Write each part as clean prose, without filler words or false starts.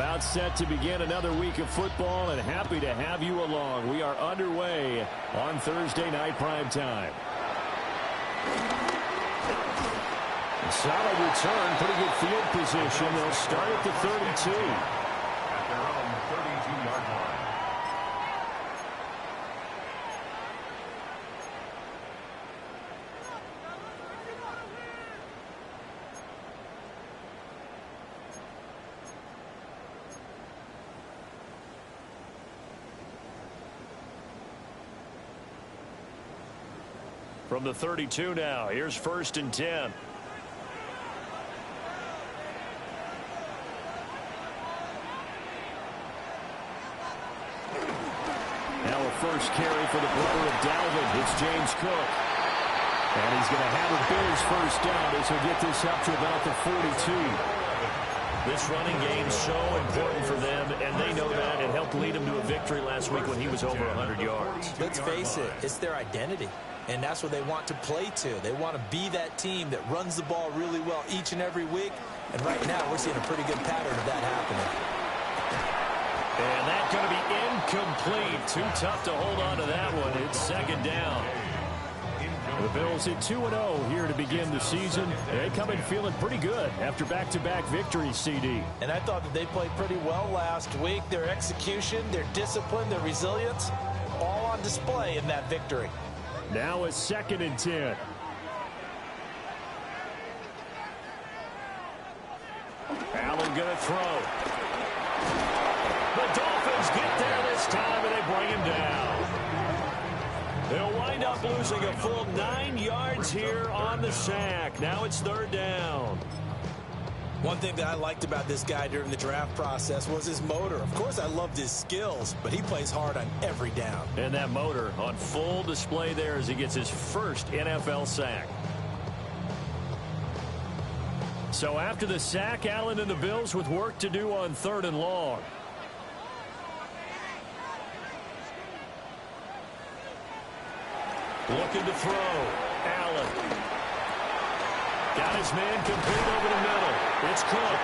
About set to begin another week of football, and happy to have you along. We are underway on Thursday night prime time. A solid return, pretty good field position. They'll start at the 32. At their own 32-yard line. From the 32 now, here's 1st and 10. Now a first carry for the brother of Dalvin. It's James Cook. And he's going to have a Bills first down as he'll get this up to about the 42. This running game is so important for them, and they know that. It helped lead them to a victory last week when he was over 100 yards. Let's face it, it's their identity, and that's what they want to play to. They want to be that team that runs the ball really well each and every week, and right now we're seeing a pretty good pattern of that happening. And that's going to be incomplete. Too tough to hold on to that one. It's 2nd down. The Bills at 2-0 here to begin the season. They come in feeling pretty good after back-to-back victories, CD. And I thought that they played pretty well last week. Their execution, their discipline, their resilience, all on display in that victory. Now a 2nd and 10. Allen going to throw. The Dolphins get there this time, and they bring him down. They'll wind up losing a full 9 yards here on the sack. Now it's 3rd down. One thing that I liked about this guy during the draft process was his motor. Of course, I loved his skills, but he plays hard on every down. And that motor on full display there as he gets his first NFL sack. So after the sack, Allen and the Bills with work to do on 3rd and long. Looking to throw. Allen. Got his man complete over the middle. It's Cook.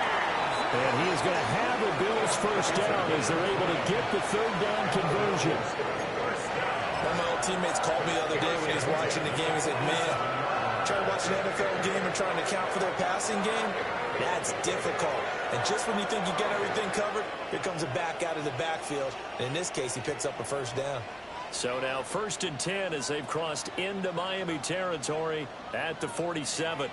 And he is going to have the Bills first down as they're able to get the 3rd down conversion. One of my old teammates called me the other day when he was watching the game. He said, man, trying to watch an NFL game and trying to count for their passing game, that's difficult. And just when you think you get everything covered, here comes a back out of the backfield. And in this case, he picks up a first down. So now 1st and 10 as they've crossed into Miami territory at the 47.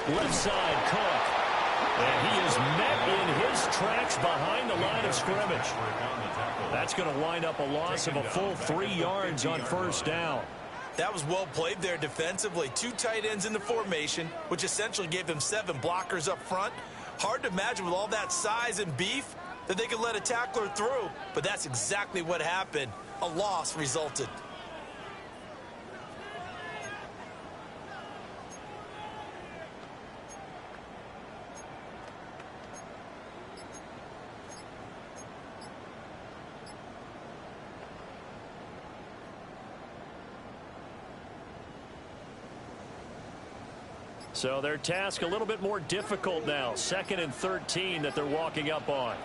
Left side, Cook. And he is met in his tracks behind the line of scrimmage. That's going to wind up a loss of a full 3 yards on 1st down. That was well played there defensively. 2 tight ends in the formation, which essentially gave them 7 blockers up front. Hard to imagine with all that size and beef that they could let a tackler through, but that's exactly what happened. A loss resulted. So their task a little bit more difficult now. 2nd and 13 that they're walking up on.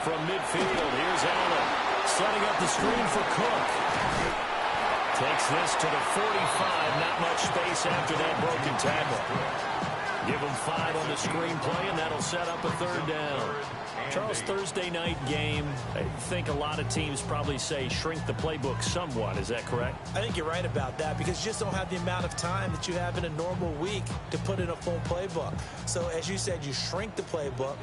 From midfield, here's Allen. Setting up the screen for Cook. Takes this to the 45. Not much space after that broken tackle. Give them 5 on the screenplay, and that'll set up a 3rd down. Charles, Thursday night game, I think a lot of teams probably say shrink the playbook somewhat. Is that correct? I think you're right about that because you just don't have the amount of time that you have in a normal week to put in a full playbook. So as you said, you shrink the playbook,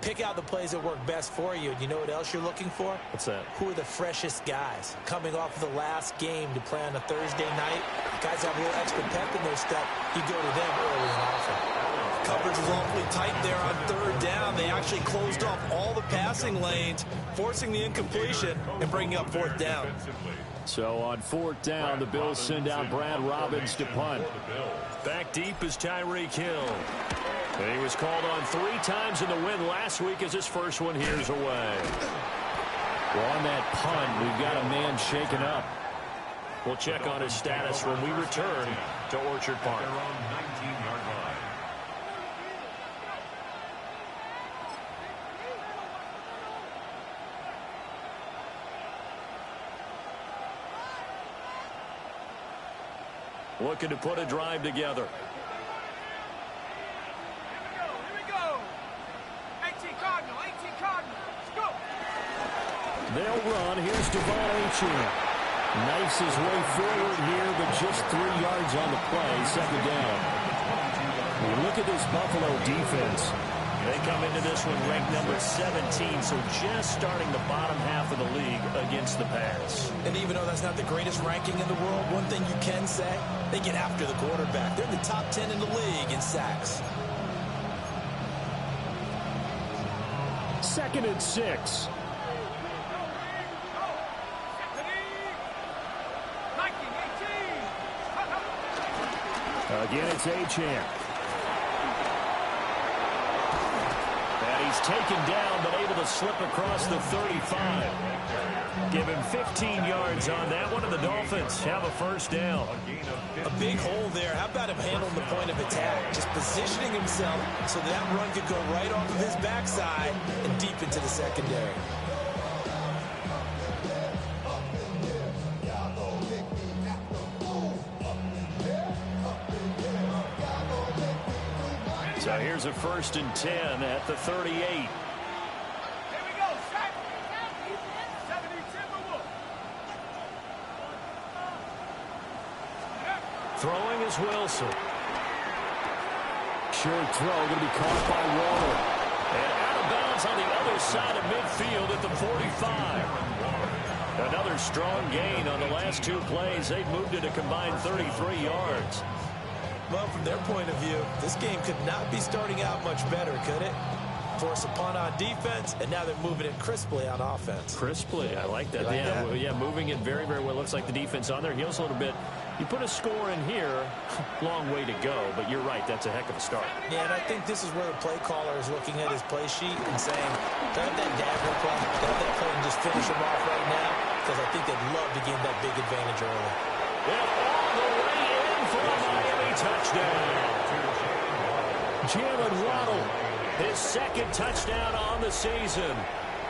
pick out the plays that work best for you. And you know what else you're looking for? What's that? Who are the freshest guys coming off of the last game to play on a Thursday night? Guys have a little extra pep in their step. You go to them early and often. Coverage was awfully tight there on 3rd down. They actually closed off all the passing lanes, forcing the incompletion and bringing up 4th down. So on 4th down, the Bills send out Brad Robbins to punt. Back deep is Tyreek Hill. And he was called on 3 times in the win last week as his first one here's away. Well, on that punt, we've got a man shaken up. We'll check on his status when we return to Orchard Park. looking to put a drive together. They'll run. Here's Devon. Knifes his way forward here, but just 3 yards on the play. Second down. We look at this Buffalo defense. They come into this one ranked number 17, so just starting the bottom half of the league against the pass. And even though that's not the greatest ranking in the world, one thing you can say, they get after the quarterback. They're in the top 10 in the league in sacks. 2nd and 6. Again, it's Achane. And he's taken down, but able to slip across the 35. Give him 15 yards on that one, and the Dolphins have a first down. A big hole there. How about him handling the point of attack? Just positioning himself so that run could go right off of his backside and deep into the secondary. So here's a 1st and 10 at the 38. Throwing is Wilson. Sure throw, going to be caught by Waddle. And out of bounds on the other side of midfield at the 45. Another strong gain on the last 2 plays. They've moved it a combined 33 yards. Well, from their point of view, this game could not be starting out much better, could it? Force a punt on defense, and now they're moving it crisply on offense. Crisply, I like that. Like that? Well, yeah, moving it very, very well. Looks like the defense on there heals a little bit. You put a score in here, long way to go, but you're right, that's a heck of a start. Yeah, and I think this is where the play caller is looking at his play sheet and saying, grab that dagger play, grab that play and just finish him off right now, because I think they'd love to gain that big advantage early. All the way in for a Miami touchdown. Jalen Waddle, his 2nd touchdown on the season.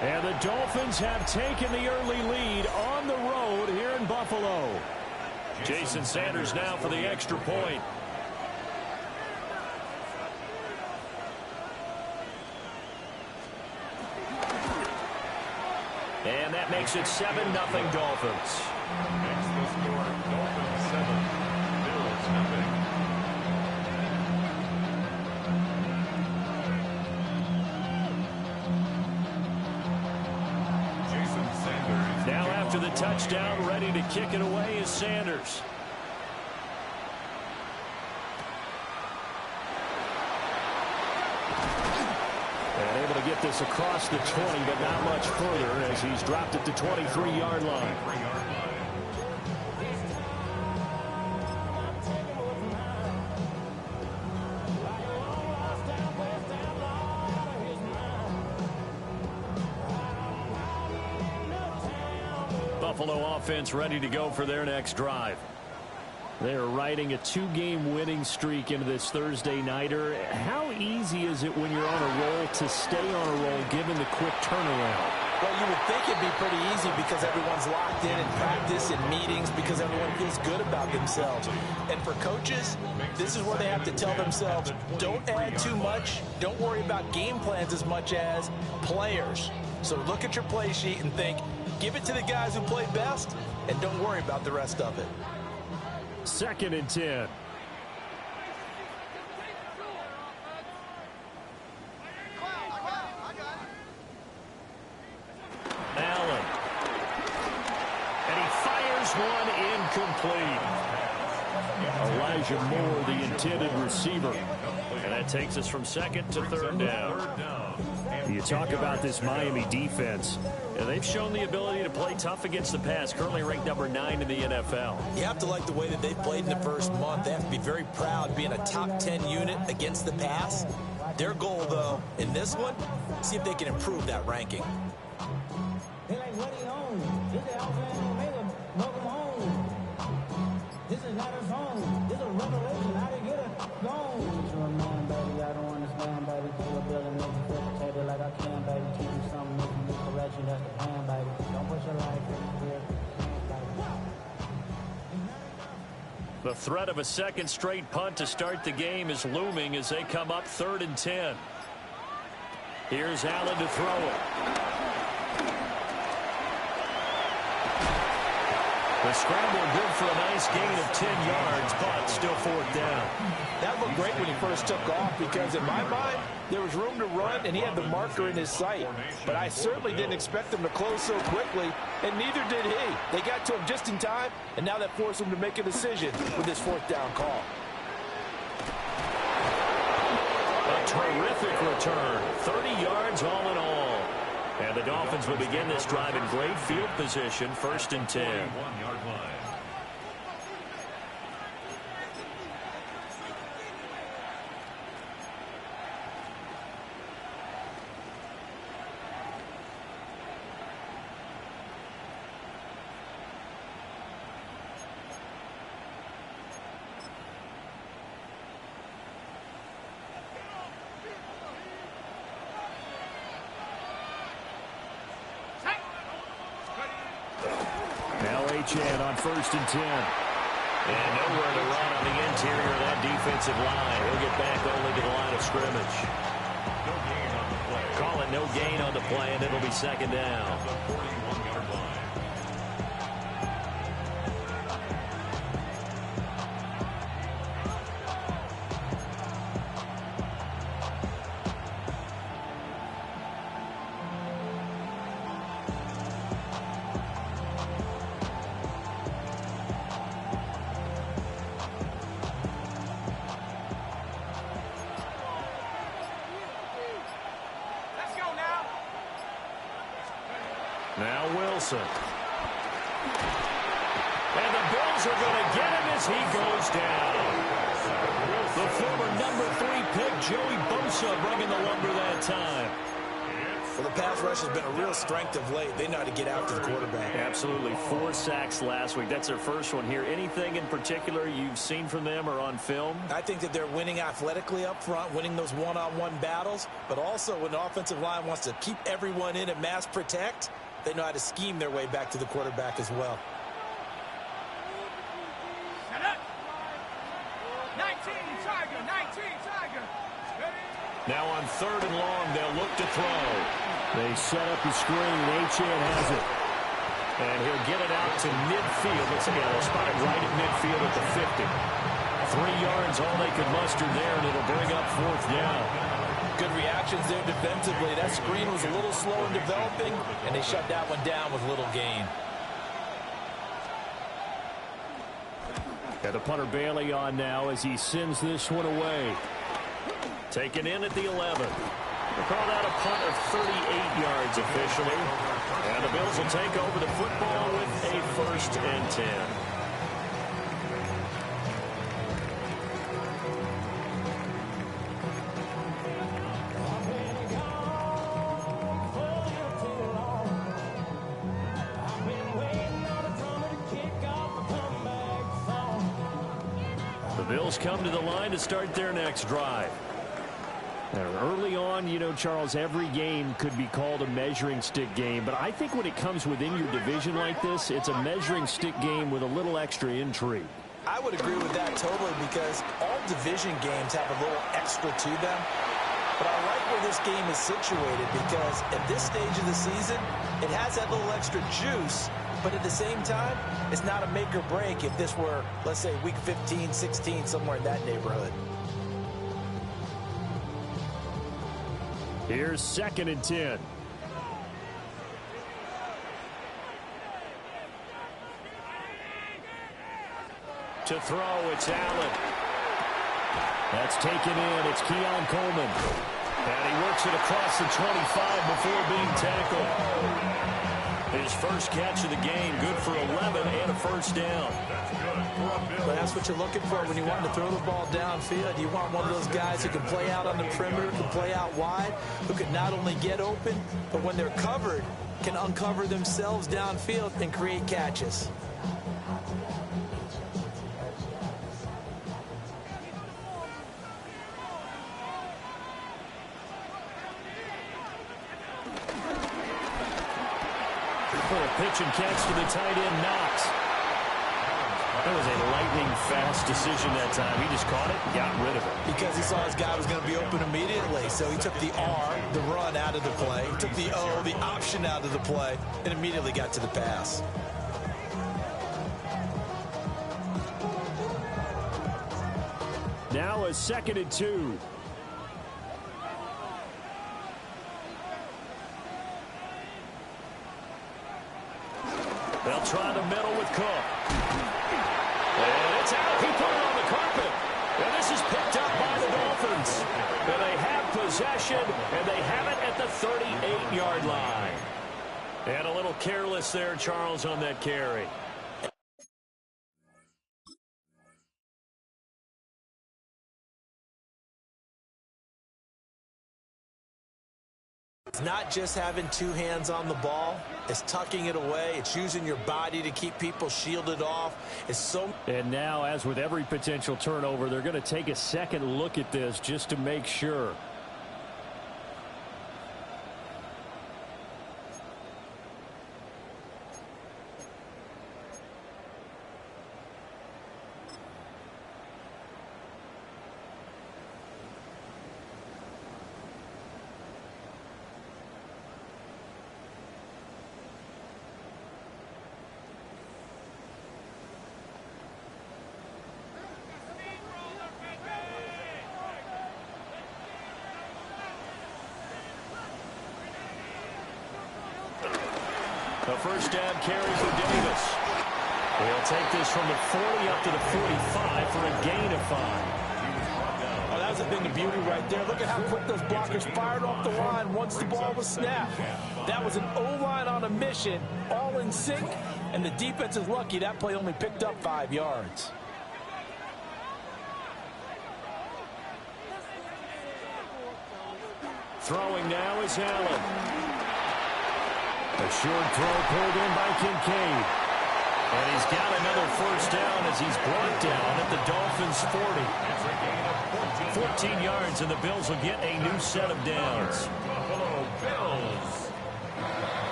And the Dolphins have taken the early lead on the road here in Buffalo. Jason Sanders now for the extra point. And that makes it 7-0 Dolphins. Next the score, Dolphins 7, Bills 0. Now after the touchdown, ready to kick it away is Sanders. And able to get this across the 20, but not much further as he's dropped it to 23-yard line. Buffalo offense ready to go for their next drive. They are riding a 2-game winning streak into this Thursday nighter. How easy is it when you're on a roll to stay on a roll given the quick turnaround? Well, you would think it'd be pretty easy because everyone's locked in practice and meetings because everyone feels good about themselves. And for coaches, this is where they have to tell themselves, don't add too much. Don't worry about game plans as much as players. So look at your play sheet and think, give it to the guys who play best, and don't worry about the rest of it. 2nd and 10. Allen. And he fires one incomplete. Elijah Moore, the intended receiver. And that takes us from 2nd to 3rd down. You talk about this Miami defense. And they've shown the ability to play tough against the pass, currently ranked number 9 in the NFL. You have to like the way that they've played in the first month. They have to be very proud being a top 10 unit against the pass. Their goal, though, in this one, see if they can improve that ranking. They like what he owns. This is Alpha and Omega. Welcome home. This is not a song. This is a revelation. How to get a gone. You're a man, baby. I don't understand, baby. Till a building make you facilitated like I can, baby. Teach you something, make you do correction. That's the plan, baby. Don't put your life in here. The The threat of a second straight punt to start the game is looming as they come up 3rd and 10. Here's Allen to throw it. The scramble good for a nice gain of 10 yards, but still 4th down. That looked great when he first took off because in my mind, there was room to run and he had the marker in his sight. But I certainly didn't expect him to close so quickly, and neither did he. They got to him just in time, and now that forced him to make a decision with this 4th down call. A terrific return, 30 yards all in all. And the Dolphins will begin this drive in great field position, 1st and 10. 41-yard line. Chan on 1st and 10. And nowhere to run on the interior of that defensive line. He'll get back only to the line of scrimmage. No gain on the play. Call it no gain on the play, and it'll be 2nd down. The 41-yard line. Now Wilson. And the Bills are going to get him as he goes down. The former number 3 pick, Joey Bosa, bringing the lumber that time. Well, the pass rush has been a real strength of late. They know how to get after the quarterback. Absolutely. 4 sacks last week. That's their first one here. Anything in particular you've seen from them or on film? I think that they're winning athletically up front, winning those one-on-one battles, but also when the offensive line wants to keep everyone in and mass protect, they know how to scheme their way back to the quarterback as well. Set up. 19, Tiger, 19, Tiger. Now on 3rd and long, they'll look to throw. They set up the screen. Achan has it. And he'll get it out to midfield. Let's see, they'll spot it right at midfield at the 50. 3 yards, all they could muster there, and it'll bring up 4th down. Good reactions there defensively. That screen was a little slow in developing, and they shut that one down with little gain. Got the punter Bailey on now as he sends this one away. Taken in at the 11. They call that a punt of 38 yards officially. And the Bills will take over the football with a 1st and 10. The Bills come to the line to start their next drive. Now, early on, you know, Charles, every game could be called a measuring stick game, but I think when it comes within your division like this, it's a measuring stick game with a little extra intrigue. I would agree with that totally because all division games have a little extra to them. But I like where this game is situated because at this stage of the season, it has that little extra juice, but at the same time, it's not a make or break if this were, let's say, week 15, 16, somewhere in that neighborhood. Here's 2nd and 10. To throw, it's Allen. That's taken in. It's Keon Coleman. And he works it across the 25 before being tackled. His first catch of the game, good for 11 and a 1st down. But that's what you're looking for when you want to throw the ball downfield. You want one of those guys who can play out on the perimeter, can play out wide, who can not only get open, but when they're covered, can uncover themselves downfield and create catches. For a pitch and catch to the tight end, Knox. That was a lightning-fast decision that time. He just caught it and got rid of it. Because he saw his guy was going to be open immediately. So he took the R, the run, out of the play. He took the O, the option, out of the play, and immediately got to the pass. Now a 2nd and 2. They'll try the middle with Cook. And it's out. He put it on the carpet. And this is picked up by the Dolphins. And they have possession, and they have it at the 38-yard line. And a little careless there, Charles, on that carry. It's not just having two hands on the ball. It's tucking it away. It's using your body to keep people shielded off. And now, as with every potential turnover, they're going to take a second look at this just to make sure. The first down carry for Davis. He'll take this from the 40 up to the 45 for a gain of 5. Oh, that was a thing of beauty right there. Look at how quick those blockers fired off the line once the ball was snapped. That was an O-line on a mission, all in sync, and the defense is lucky that play only picked up 5 yards. Throwing now is Allen. A short throw pulled in by Kincaid. And he's got another first down as he's brought down at the Dolphins' 40. 14 yards, and the Bills will get a new set of downs. Buffalo Bills.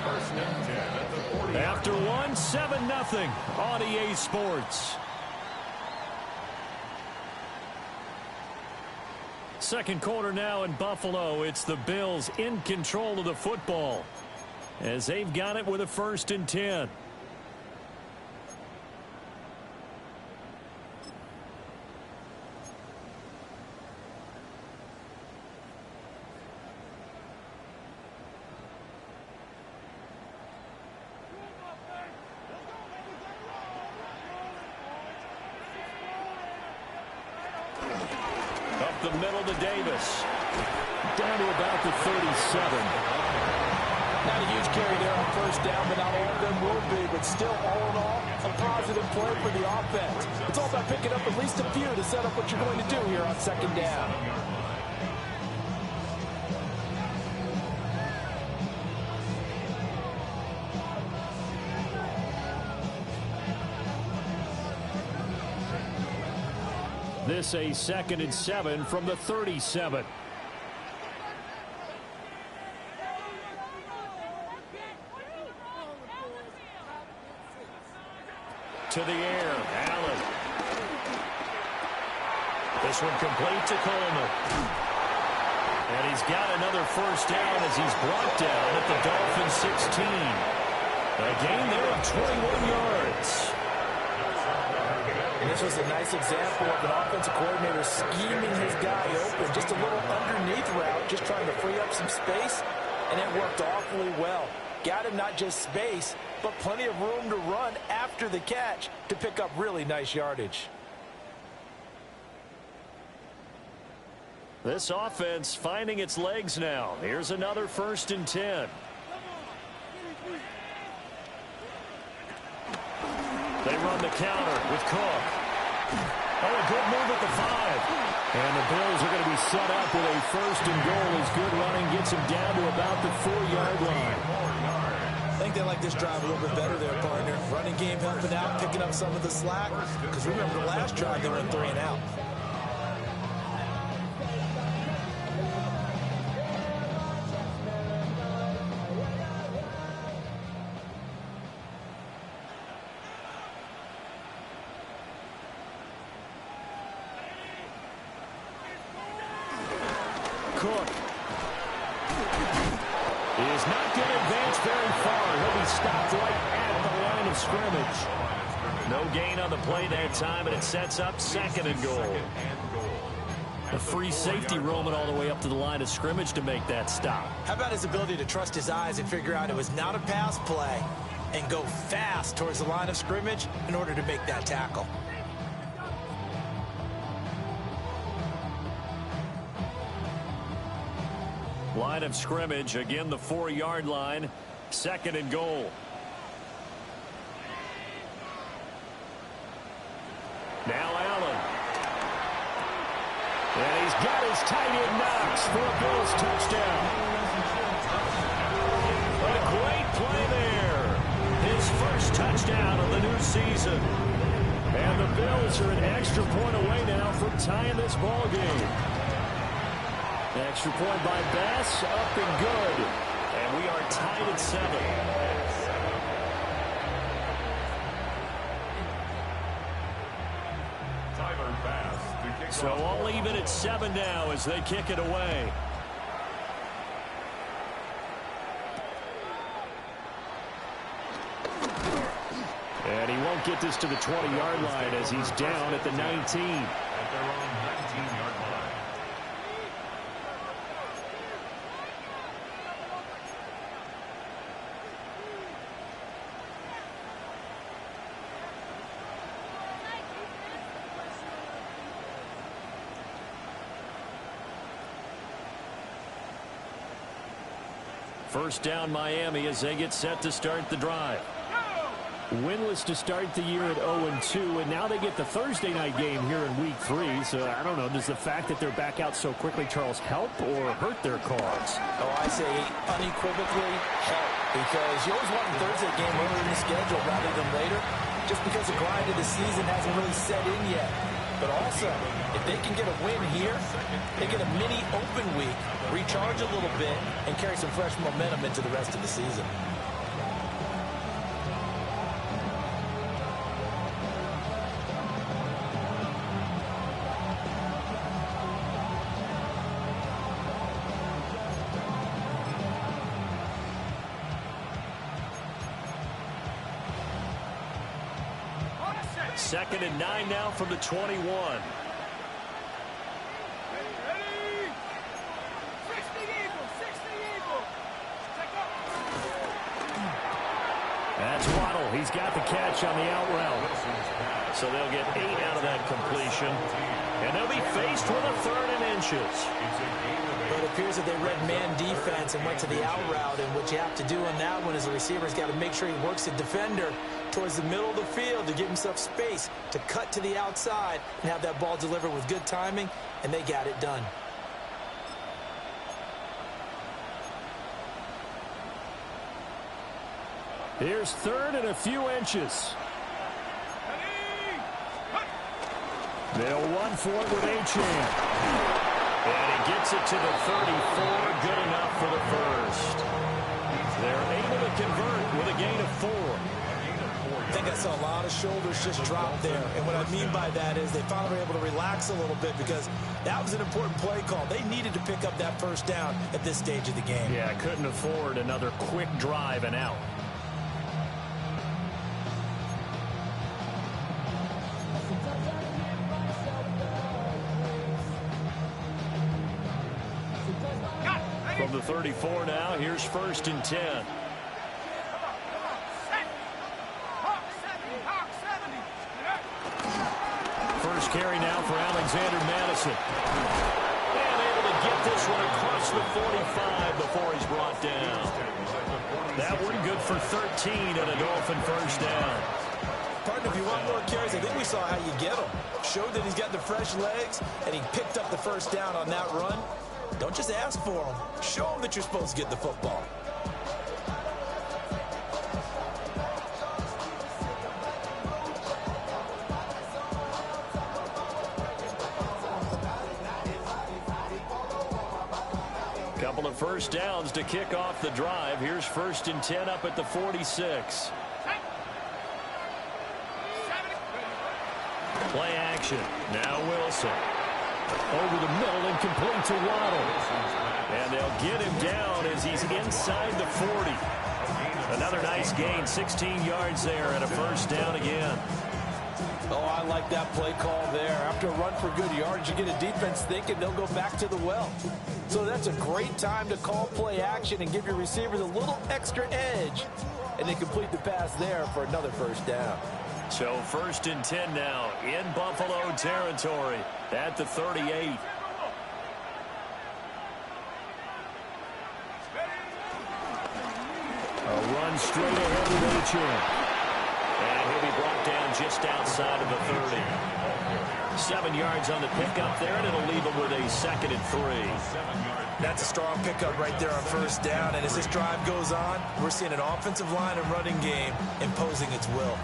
First and 10 at the 40. After 7-0 on EA Sports. Second quarter now in Buffalo. It's the Bills in control of the football as they've got it with a 1st and 10. Up the middle to Davis. Down to about the 37. Not a huge carry there on first down, but not all of them will be. But still, all in all, a positive play for the offense. It's all about picking up at least a few to set up what you're going to do here on 2nd down. This a 2nd and 7 from the 37. To the air, Allen. This one complete to Coleman. And he's got another first down as he's brought down at the Dolphins' 16. A gain there of 21 yards. And this was a nice example of an offensive coordinator scheming his guy open. Just a little underneath route, just trying to free up some space, and it worked awfully well. Got him not just space, but plenty of room to run after the catch to pick up really nice yardage. This offense finding its legs now. Here's another 1st and 10. They run the counter with Cook. Oh, a good move at the 5. And the Bills are going to be set up with a 1st and goal as good running gets them down to about the 4-yard line. I think they like this drive a little bit better there, partner. Running game helping out, picking up some of the slack. Because remember, the last drive they went 3 and out. Cook. He is not going to advance very far. He'll be stopped right at the line of scrimmage. No gain on the play that time, and it sets up 2nd and goal. A free safety roaming all the way up to the line of scrimmage to make that stop. How about his ability to trust his eyes and figure out it was not a pass play and go fast towards the line of scrimmage in order to make that tackle? Line of scrimmage, again the 4-yard line, 2nd and goal. Now Allen. And he's got his tight end Knox for a Bills touchdown. What a great play there. His first touchdown of the new season. And the Bills are an extra point away now from tying this ball game. Extra point by Bass, up and good. And we are tied at 7. So all even at 7 now as they kick it away. And he won't get this to the 20-yard line as he's down at the 19. At their own 19-yard line. First down Miami as they get set to start the drive. Winless to start the year at 0-2, and now they get the Thursday night game here in week 3. So I don't know, does the fact that they're back out so quickly, Charles, help or hurt their cause? Oh, I say unequivocally help, because you always want a Thursday game earlier in the schedule rather than later, just because the grind of the season hasn't really set in yet. But also, if they can get a win here, they get a mini open week, recharge a little bit, and carry some fresh momentum into the rest of the season. Second and 9 now from the 21. That's Waddle. He's got the catch on the out route. So they'll get 8 out of that completion. And they'll be faced with a 3rd and inches. But it appears that they read man defense and went to the out route. And what you have to do on that one is the receiver's got to make sure he works the defender towards the middle of the field to give himself space to cut to the outside and have that ball delivered with good timing, and they got it done. Here's 3rd and a few inches. They'll run for it with A-Chain. And he gets it to the 34. Good enough for the first. They're able to convert with a gain of 4. I think I saw a lot of shoulders just drop there. And what I mean by that is they finally were able to relax a little bit because that was an important play call. They needed to pick up that first down at this stage of the game. Yeah, couldn't afford another quick drive and out. From the 34 now, here's 1st and 10. First carry now for Alexander Madison. And able to get this one across the 45 before he's brought down. That one good for 13 and a Dolphin first down. Partner, if you want more carries, I think we saw how you get them. Showed that he's got the fresh legs, and he picked up the first down on that run. Don't just ask for them. Show them that you're supposed to get the football. Couple of first downs to kick off the drive. Here's 1st and 10 up at the 46. Play action. Now Wilson. Over the middle and complete to Waddle. And they'll get him down as he's inside the 40. Another nice gain, 16 yards there and a first down again. Oh, I like that play call there. After a run for good yards, you get a defense thinking they'll go back to the well. So that's a great time to call play action and give your receivers a little extra edge. And they complete the pass there for another first down. So 1st and 10 now in Buffalo territory at the 38. A run straight ahead with Achan. And he'll be brought down just outside of the 30. 7 yards on the pickup there, and it'll leave him with a 2nd and 3. That's a strong pickup right there on first down. And as this drive goes on, we're seeing an offensive line and running game imposing its will.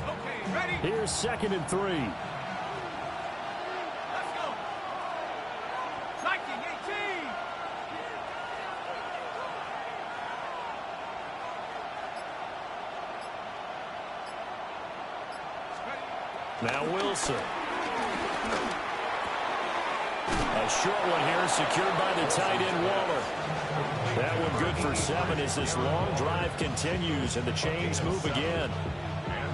Okay, ready? Here's 2nd and 3. Let's go. 19, 18. Now Wilson. A short one here, secured by the tight end Waller. That one good for 7 as this long drive continues and the chains move again.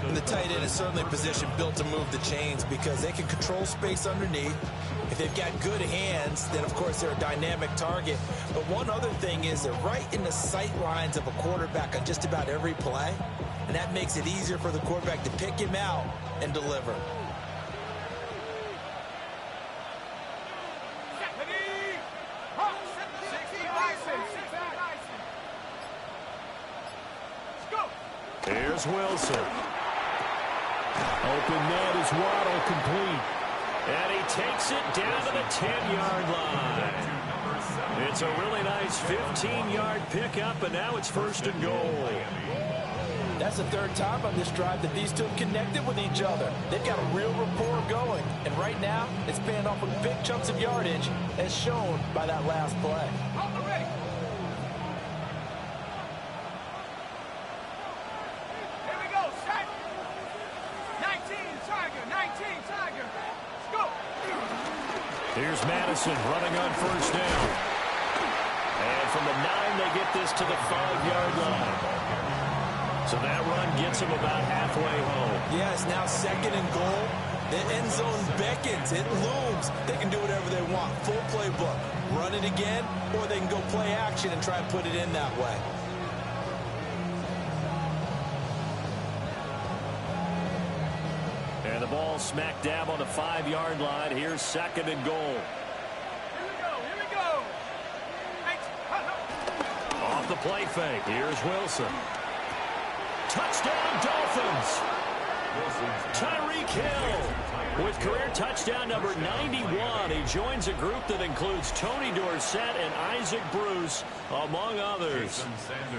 And the tight end is certainly positioned built to move the chains because they can control space underneath. If they've got good hands, then of course they're a dynamic target. But one other thing is they're right in the sight lines of a quarterback on just about every play. And that makes it easier for the quarterback to pick him out and deliver. Here's Wilson. Open net is Waddle, complete. And he takes it down to the 10-yard line. It's a really nice 15-yard pickup, and now it's 1st and goal. That's the 3rd time on this drive that these two have connected with each other. They've got a real rapport going. And right now, it's paying off with big chunks of yardage, as shown by that last play. Here we go, set. 19, Tiger, 19, Tiger. Let's go. Here's Madison running on 1st down. And from the 9, they get this to the 5-yard line. So that run gets him about halfway home. Yeah, it's now 2nd and goal. The end zone beckons. It looms. They can do whatever they want. Full playbook. Run it again, or they can go play action and try and put it in that way. And the ball smack dab on the 5-yard line. Here's 2nd and goal. Here we go. Off the play fake. Here's Wilson. Touchdown, Dolphins. Tyreek Hill with career touchdown number 91. He joins a group that includes Tony Dorsett and Isaac Bruce, among others.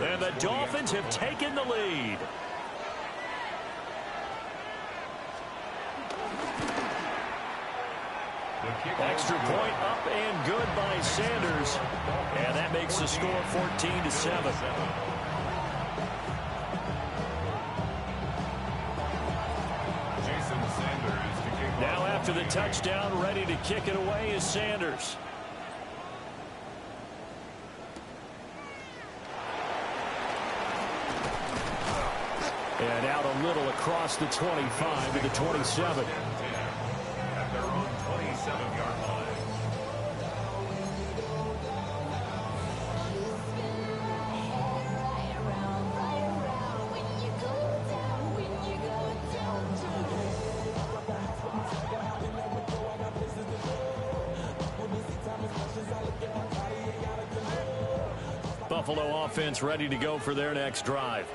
And the Dolphins have taken the lead. Extra point up and good by Sanders. And that makes the score 14-7. Now after the touchdown, ready to kick it away is Sanders. And out a little across the 25 to the 27. At their own 27-yard line. Buffalo offense ready to go for their next drive.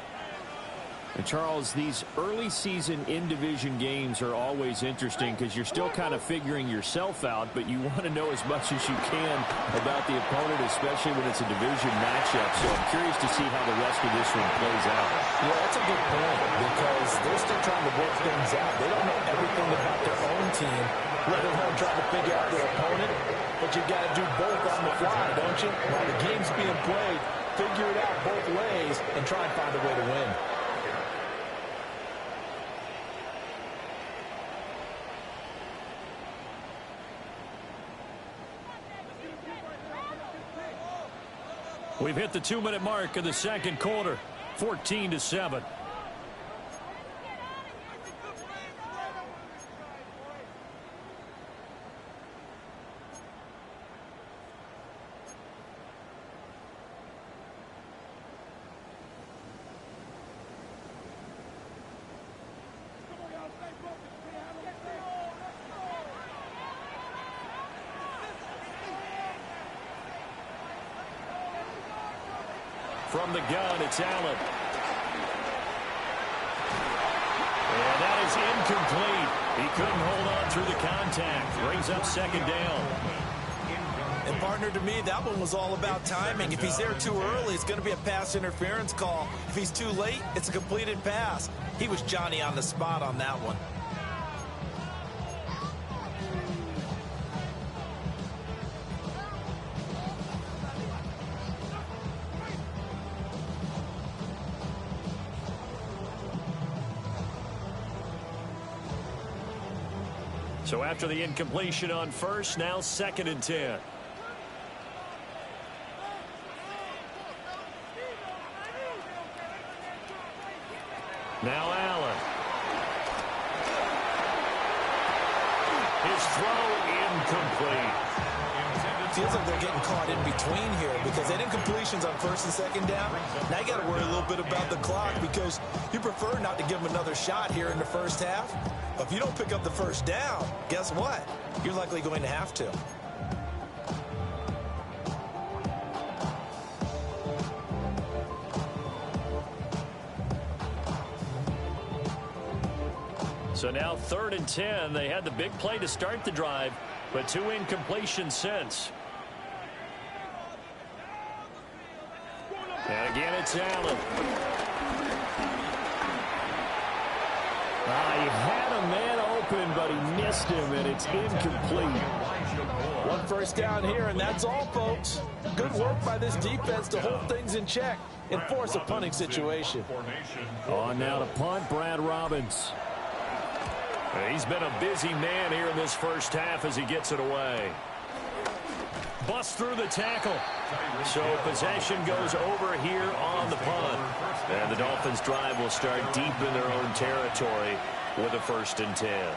And Charles, these early season in-division games are always interesting because you're still kind of figuring yourself out, but you want to know as much as you can about the opponent, especially when it's a division matchup. So I'm curious to see how the rest of this one plays out. Yeah, that's a good point because they're still trying to work things out. They don't know everything about their own team, let alone trying to figure out their opponent. But you got to do both on the fly, don't you? While the game's being played, figure it out both ways and try and find a way to win. We've hit the 2-minute mark of the second quarter, 14-7. From the gun, it's Allen. And that is incomplete. He couldn't hold on through the contact. Brings up second down. And partner, to me, that one was all about timing. If he's there too early, it's going to be a pass interference call. If he's too late, it's a completed pass. He was Johnny on the spot on that one. So after the incompletion on first, now 2nd and 10. Now Allen. His throw incomplete. Feels like they're getting caught in between here because they didn't completions on 1st and 2nd down. Now you got to worry a little bit about the clock because you prefer not to give them another shot here in the first half. But if you don't pick up the first down, guess what? You're likely going to have to. So now 3rd and 10. They had the big play to start the drive, but 2 incompletions since. And again, it's Allen. He had a man open, but he missed him, and it's incomplete. 1 first down here, and that's all, folks. Good work by this defense to hold things in check and force a punting situation. On now to punt, Brad Robbins. He's been a busy man here in this first half as he gets it away. Bust through the tackle. So possession goes over here on the punt. And the Dolphins drive will start deep in their own territory with a 1st and 10.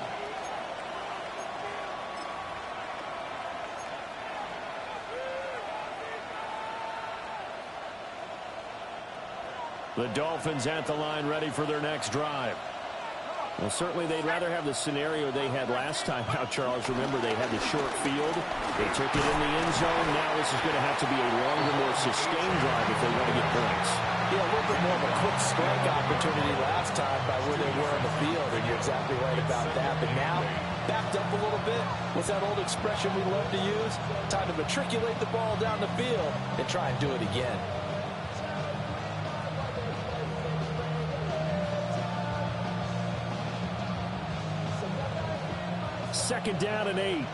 The Dolphins at the line ready for their next drive. Well, certainly they'd rather have the scenario they had last time out, Charles. Remember, they had the short field. They took it in the end zone. Now this is going to have to be a longer, more sustained drive if they want to get points. Yeah, a little bit more of a quick strike opportunity last time by where they were on the field, and you're exactly right about that. But now, backed up a little bit. What's that old expression we love to use? Time to matriculate the ball down the field and try and do it again. Second down and 8.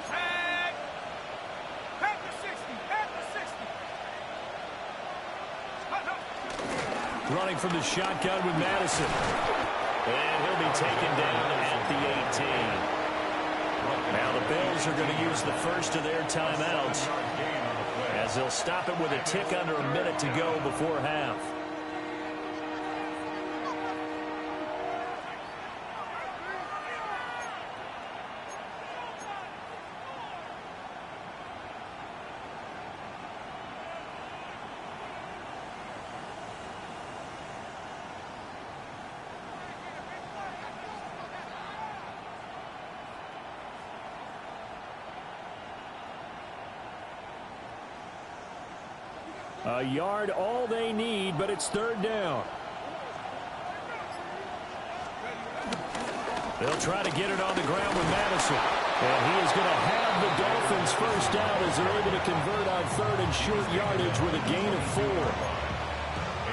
Tag. Back to 60. Back to 60. Running from the shotgun with Madison. And he'll be taken down at the 18. Now the Bills are going to use the first of their timeouts as they'll stop it with a tick under a minute to go before half. A yard all they need, but it's 3rd down. They'll try to get it on the ground with Madison. And he is going to have the Dolphins first down as they're able to convert on 3rd and short yardage with a gain of 4.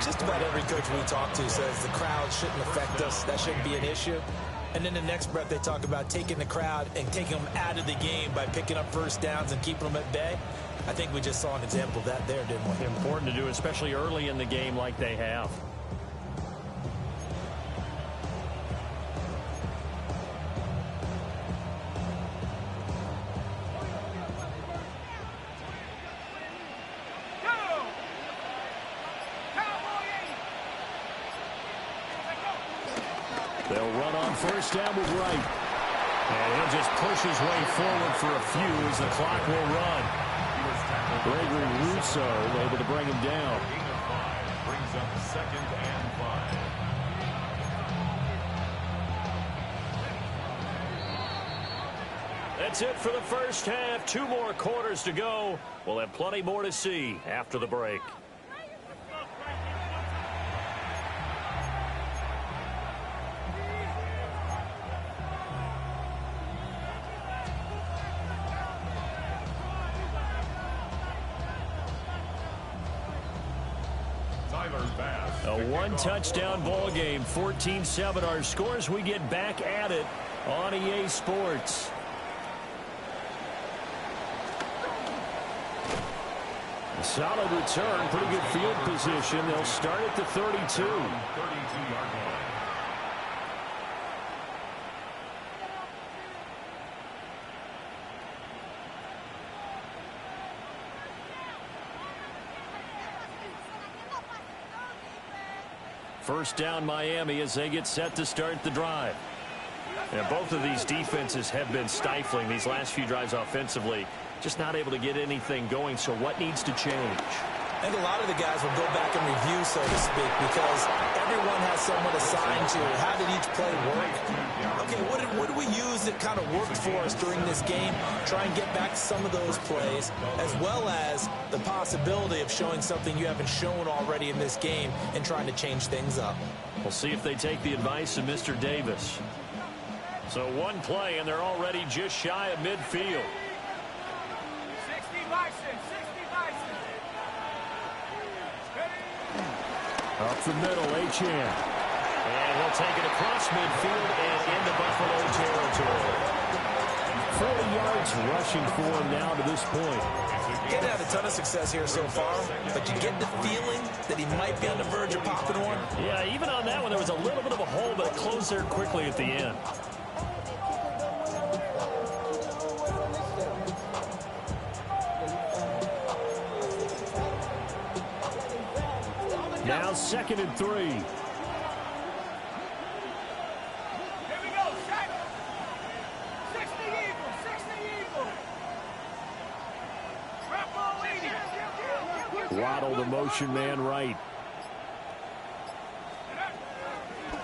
Just about every coach we talk to says the crowd shouldn't affect us. That shouldn't be an issue. And then the next breath they talk about taking the crowd and taking them out of the game by picking up first downs and keeping them at bay. I think we just saw an example of that there, didn't we? Important to do, especially early in the game like they have. They'll run on first down with Wright. And he'll just push his way forward for a few as the clock will run. Gregory Rousseau able to bring him down. Gain of 5 brings up 2nd and 5. That's it for the first half. 2 more quarters to go. We'll have plenty more to see after the break. A 1-touchdown ball game, 14-7 our scores. We get back at it on EA Sports. A solid return, pretty good field position. They'll start at the 32. 32-yard line. First down Miami as they get set to start the drive. Now, both of these defenses have been stifling these last few drives offensively. Just not able to get anything going, so what needs to change? I think a lot of the guys will go back and review, so to speak, because everyone has someone assigned to how did each play work. Okay, what did we use that kind of worked for us during this game? Try and get back to some of those plays, as well as the possibility of showing something you haven't shown already in this game and trying to change things up. We'll see if they take the advice of Mr. Davis. So one play, and they're already just shy of midfield. 60 Bison, 60 Bison. Up the middle, Achane. And he'll take it across midfield and into Buffalo territory. 40 yards rushing for him now to this point. He hasn't had a ton of success here so far, but you get the feeling that he might be on the verge of popping one. Yeah, even on that one, there was a little bit of a hole, but it closed there quickly at the end. Now 2nd and 3. Here we go, Shaq. 60 Eagles, 60 Eagles. Triple 80. Waddle the motion man right.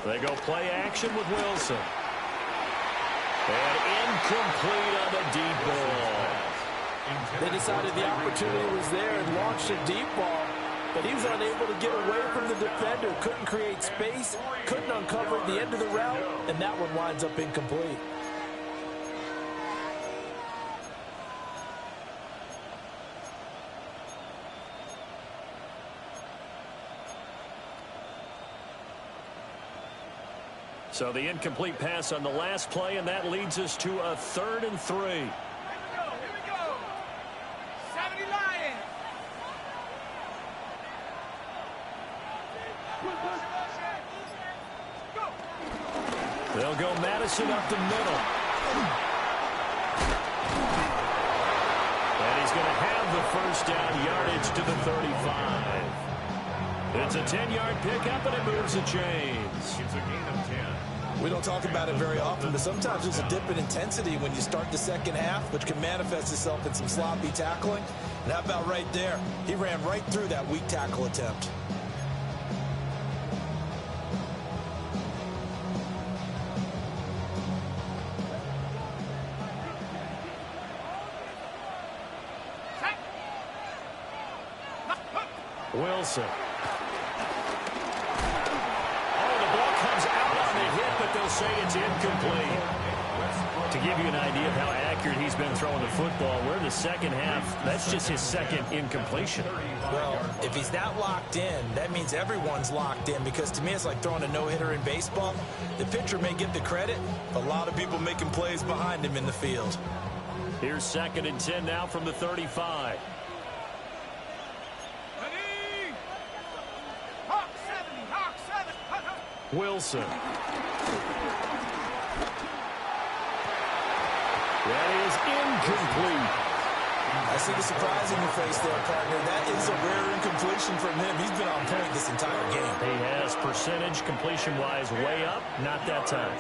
They go play action with Wilson. And incomplete on the deep ball. They decided the opportunity was there and launched a deep ball, but he was unable to get away from the defender, couldn't create space, couldn't uncover the end of the route, and that one winds up incomplete. So the incomplete pass on the last play, and that leads us to a 3rd and 3. Here we go. 70 Lions. Go. They'll go Madison up the middle. And he's going to have the first down, yardage to the 35. It's a 10-yard pickup, and it moves the chains. It's a gain of 10. We don't talk about it very often, but sometimes there's a dip in intensity when you start the second half, which can manifest itself in some sloppy tackling. And how about right there? He ran right through that weak tackle attempt. Wilson. Oh, the ball comes out on the hit, but they'll say it's incomplete. To give you an idea of how accurate he's been throwing the football, we're in the second half. That's just his second incompletion. Well, if he's that locked in, that means everyone's locked in, because to me it's like throwing a no-hitter in baseball. The pitcher may get the credit, but a lot of people making plays behind him in the field. Here's 2nd and 10 now from the 35. Wilson. That is incomplete. I see the surprise in your face there, partner. That is a rare incompletion from him. He's been on point this entire game. He has percentage completion-wise way up. Not that time.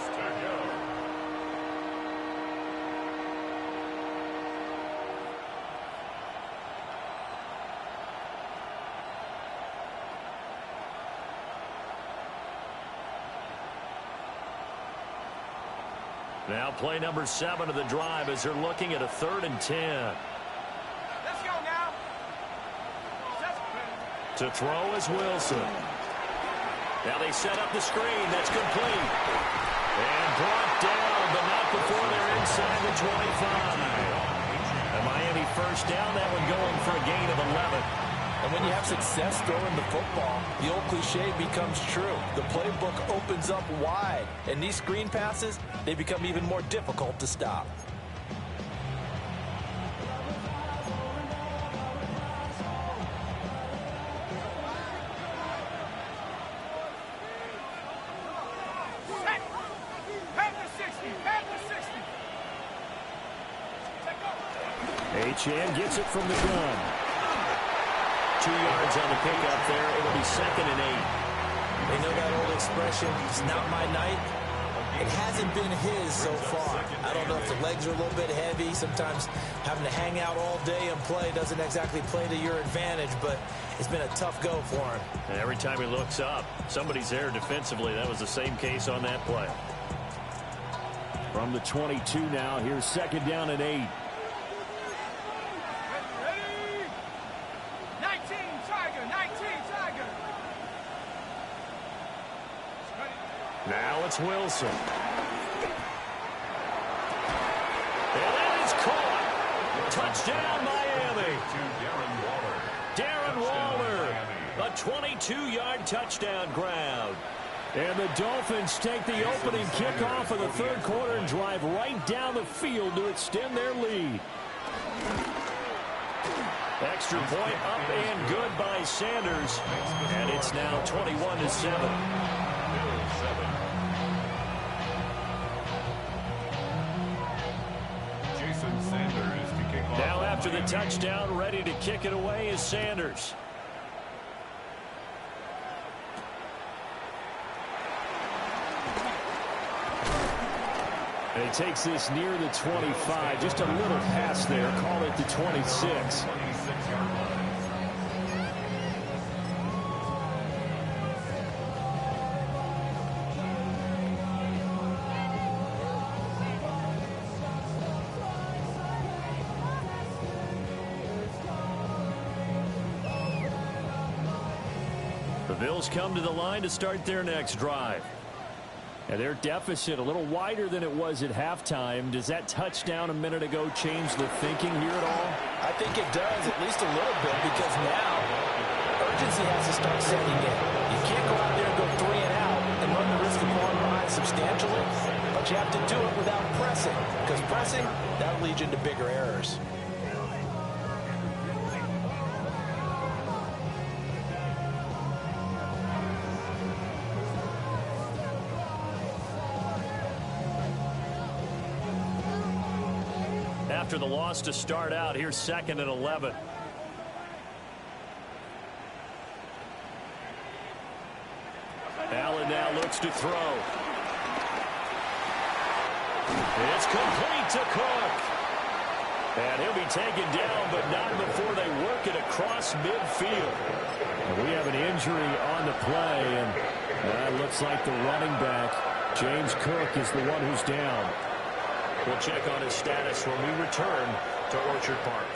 Now play number 7 of the drive as they're looking at a 3rd and 10. Let's go now. To throw is Wilson. Now they set up the screen. That's complete. And brought down, but not before they're inside the 25. A Miami first down. That one going for a gain of 11. And when you have success throwing the football, the old cliche becomes true. The playbook opens up wide. And these screen passes, they become even more difficult to stop. Achane gets it from the gun. 2 yards on the pickup there. It'll be 2nd and 8. They know that old expression, it's not my night. It hasn't been his so far. I don't know if the legs are a little bit heavy. Sometimes having to hang out all day and play doesn't exactly play to your advantage, but it's been a tough go for him. And every time he looks up, somebody's there defensively. That was the same case on that play. From the 22 now, here's 2nd down and 8. 19, Tiger. Now it's Wilson. And that is caught. Touchdown, Miami. Darren Waller. A 22-yard touchdown grab. And the Dolphins take the opening kickoff of the 3rd quarter and drive right down the field to extend their lead. Extra point up and good by Sanders. And it's now 21-7. Now after the touchdown, ready to kick it away is Sanders. And he takes this near the 25. Just a little pass there. Call it the 26. The Bills come to the line to start their next drive. And their deficit a little wider than it was at halftime. Does that touchdown a minute ago change the thinking here at all? I think it does, at least a little bit, because now urgency has to start setting in. You can't go out there and go 3 and out and run the risk of falling behind substantially, but you have to do it without pressing, because pressing, that'll lead you into bigger errors. After the loss to start out, here's 2nd and 11. Allen now looks to throw. It's complete to Cook. And he'll be taken down, but not before they work it across midfield. And we have an injury on the play, and that looks like the running back, James Cook, is the one who's down. We'll check on his status when we return to Orchard Park.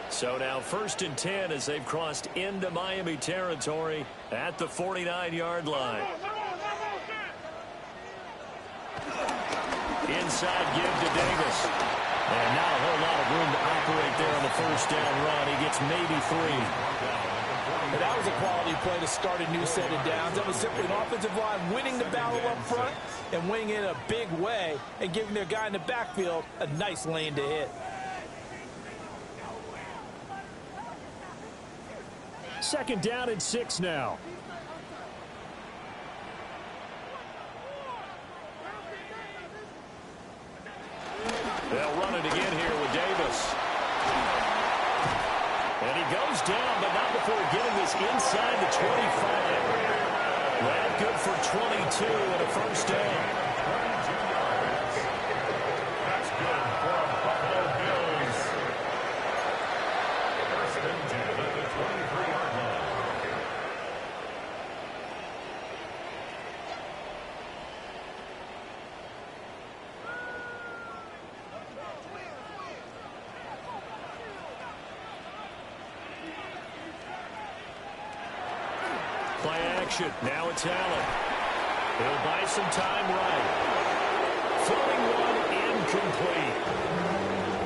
So now 1st and 10 as they've crossed into Miami territory at the 49-yard line. Inside give to Davis. And not a whole lot of room to operate there on the 1st down run. He gets maybe 3. And that was a quality play to start a new set of downs. That was simply an offensive line winning the battle up front and winning it in a big way and giving their guy in the backfield a nice lane to hit. 2nd down and 6 now. They'll run it again here with Davis. And he goes down, but not before getting this inside the 25. Well, good for 22 and a first down. 22 yards. That's good for the Buffalo Bills. First and 10 at the 23-yard line. Play action. Now it's Allen. He'll buy some time right. Throwing one incomplete.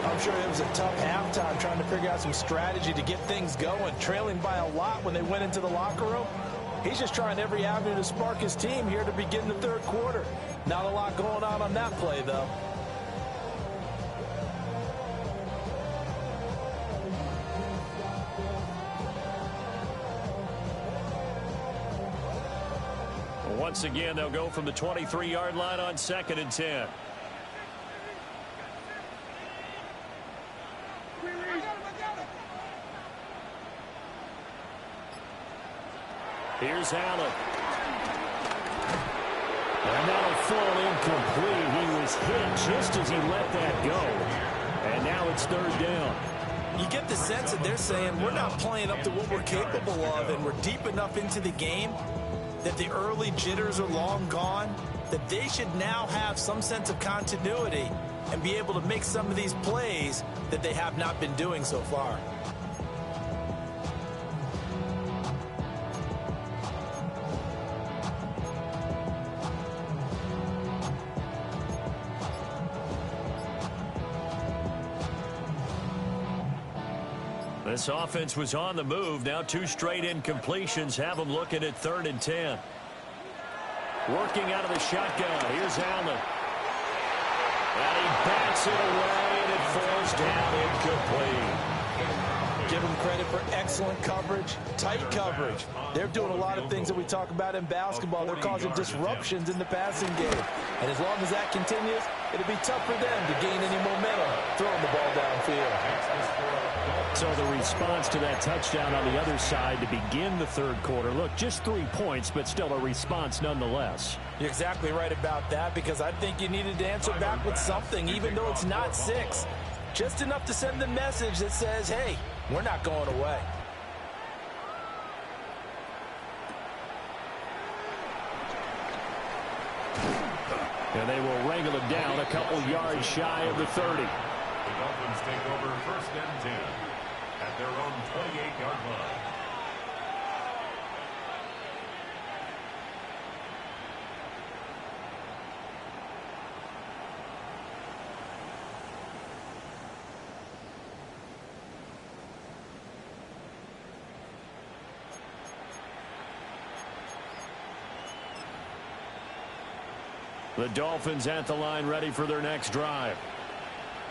I'm sure it was a tough halftime trying to figure out some strategy to get things going. Trailing by a lot when they went into the locker room. He's just trying every avenue to spark his team here to begin the third quarter. Not a lot going on that play, though. Once again, they'll go from the 23-yard line on 2nd and 10. Here's Allen. And that'll fall incomplete. He was hit just as he let that go. And now it's 3rd down. You get the sense that they're saying we're not playing up to what we're capable of, and we're deep enough into the game that the early jitters are long gone, that they should now have some sense of continuity and be able to make some of these plays that they have not been doing so far. This offense was on the move. Now 2 straight incompletions have them looking at 3rd and 10. Working out of the shotgun. Here's Allen. And he bats it away, and it falls down incomplete. Give them credit for excellent coverage, tight coverage. They're doing a lot of things that we talk about in basketball. They're causing disruptions in the passing game. And as long as that continues, it'll be tough for them to gain any momentum throwing the ball downfield. So the response to that touchdown on the other side to begin the third quarter. Look, just 3 points, but still a response nonetheless. You're exactly right about that, because I think you needed to answer back with something, even though it's not 6. Just enough to send the message that says, hey, we're not going away. And they will wrangle him down a couple yards shy of the 30. The Dolphins take over 1st and 10 at their own 28-yard line. The Dolphins at the line, ready for their next drive.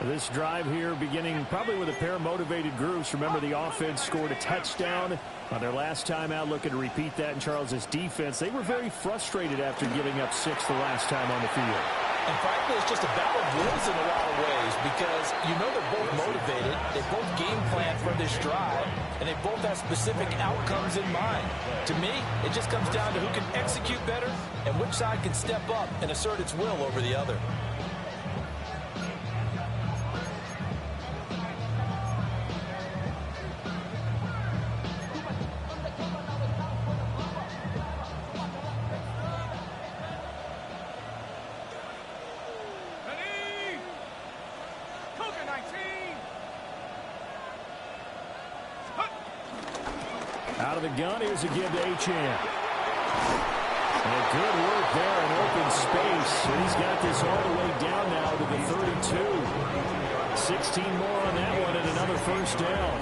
This drive here beginning probably with a pair of motivated groups. Remember, the offense scored a touchdown on their last time out. Looking to repeat that in Charles's defense. They were very frustrated after giving up 6 the last time on the field. And frankly, it's just a battle of wills in a lot of ways, because you know they're both motivated, they both game plan for this drive, and they both have specific outcomes in mind. To me, it just comes down to who can execute better and which side can step up and assert its will over the other. Out of the gun, here's a give to Achane. And good work there in open space. And he's got this all the way down now to the 32. 16 more on that one and another first down.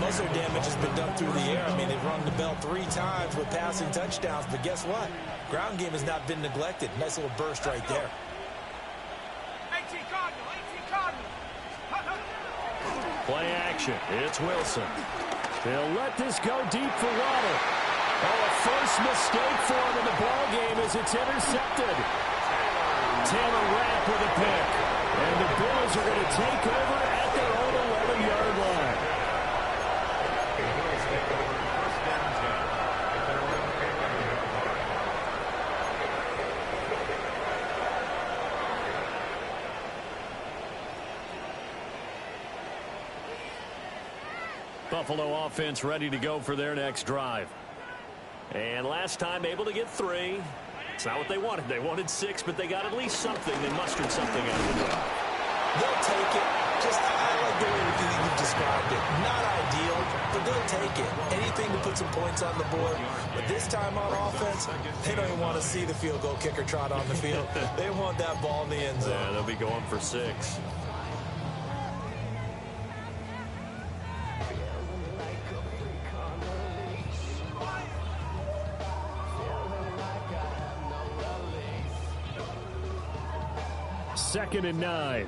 Most of their damage has been done through the air. I mean, they've rung the bell 3 times with passing touchdowns, but guess what? Ground game has not been neglected. Nice little burst right there. 18 Cardinal. Play action. It's Wilson. They'll let this go deep for Waddle. Oh, a first mistake for him in the ball game as it's intercepted. Taylor Rapp with a pick. And the Bills are going to take over at their own 11-yard line. Buffalo offense ready to go for their next drive. And last time able to get 3. It's not what they wanted. They wanted 6, but they got at least something. They mustered something out of the drive. They'll take it. I like the way you've described it. Not ideal, but they'll take it. Anything to put some points on the board. But this time on offense, they don't even want to see the field goal kicker trot on the field. They want that ball in the end zone. Yeah, they'll be going for 6. Second and 9.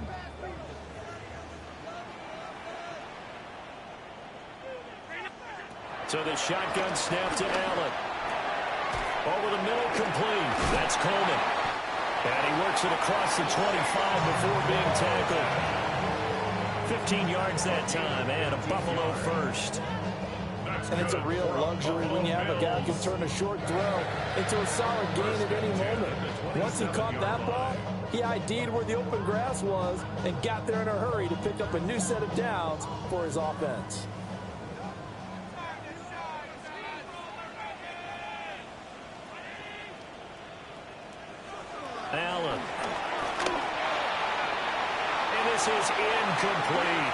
So the shotgun snap to Allen. Over the middle, complete. That's Coleman. And he works it across the 25 before being tackled. 15 yards that time, and a Buffalo first. And it's a real luxury when you have a guy who can turn a short throw into a solid gain at any moment. Once he caught that ball, he ID'd where the open grass was and got there in a hurry to pick up a new set of downs for his offense. Allen. And this is incomplete.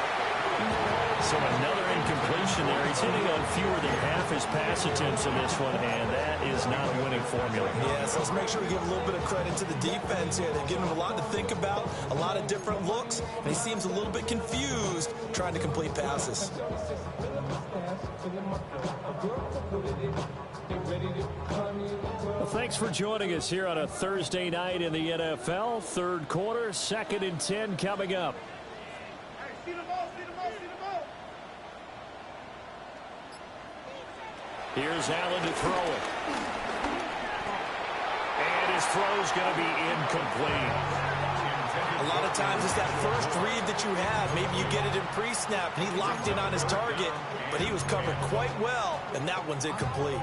So another incompletion there. He's hitting on fewer than half his pass attempts in this one, and that is not a winning formula. Yes, let's make sure we give a little bit of credit to the defense here. They've given him a lot to think about, a lot of different looks, and he seems a little bit confused trying to complete passes. Well, thanks for joining us here on a Thursday night in the NFL. Third quarter, 2nd and 10 coming up. Here's Allen to throw it. And his throw's going to be incomplete. A lot of times it's that first read that you have. Maybe you get it in pre-snap, and he locked in on his target, but he was covered quite well, and that one's incomplete.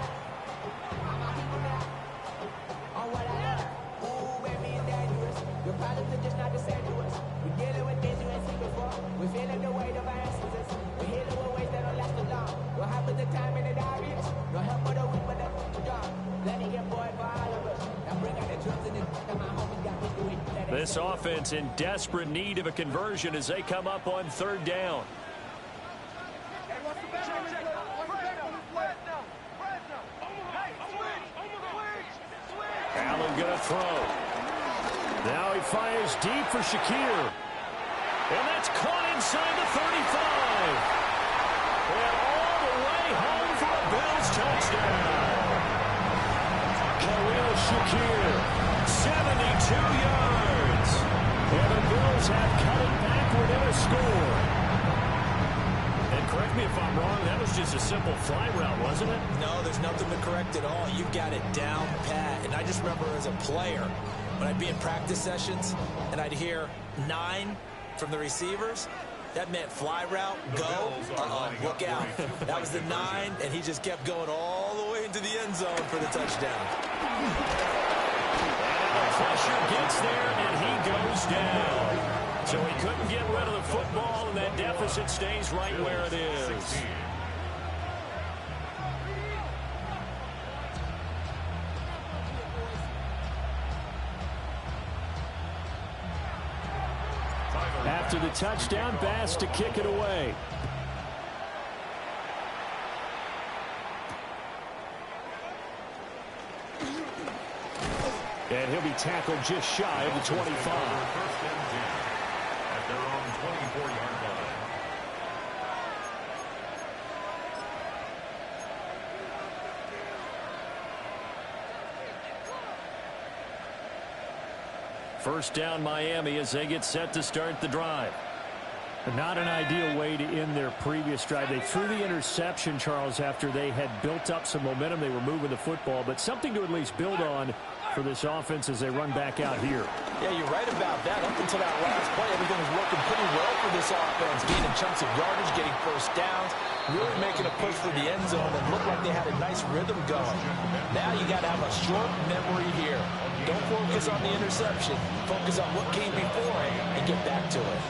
This offense in desperate need of a conversion as they come up on 3rd down. Allen going to throw. Now he fires deep for Shakir. And that's caught inside the 35. And all the way home for a Bills touchdown. Khalil Shakir, 72 yards. And the Bills have cut it backward in a score. And correct me if I'm wrong, that was just a simple fly route, wasn't it? No, there's nothing to correct at all. You've got it down pat. And I just remember as a player, when I'd be in practice sessions and I'd hear 9 from the receivers, that meant fly route, go, look out. That was the 9, and he just kept going all the way into the end zone for the touchdown. And the pressure gets there, and he goes down. So he couldn't get rid of the football, and that deficit stays right where it is. After the touchdown, Bass to kick it away. And he'll be tackled just shy of the 25. At their own 24-yard line. First down Miami as they get set to start the drive. Not an ideal way to end their previous drive. They threw the interception, Charles, after they had built up some momentum. They were moving the football, but something to at least build on for this offense as they run back out here. Yeah, you're right about that. Up until that last play, everything was working pretty well for this offense. Gaining chunks of yardage, getting first downs, really making a push for the end zone, and looked like they had a nice rhythm going. Now you got to have a short memory here. Don't focus on the interception. Focus on what came before it and get back to it.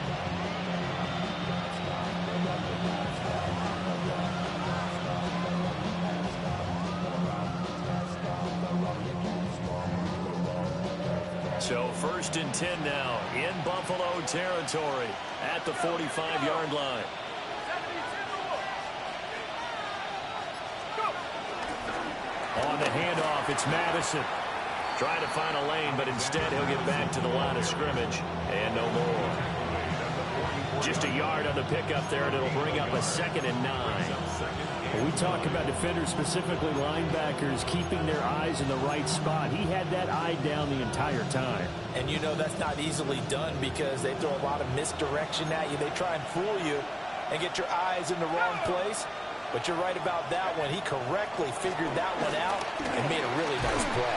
So 1st and 10 now in Buffalo territory at the 45-yard line. On the handoff, it's Madison. Trying to find a lane, but instead he'll get back to the line of scrimmage. And no more. Just a yard on the pickup there, and it'll bring up a 2nd and 9. We talk about defenders, specifically linebackers, keeping their eyes in the right spot. He had that eye down the entire time. And you know that's not easily done because they throw a lot of misdirection at you. They try and fool you and get your eyes in the wrong place. But you're right about that one. He correctly figured that one out and made a really nice play.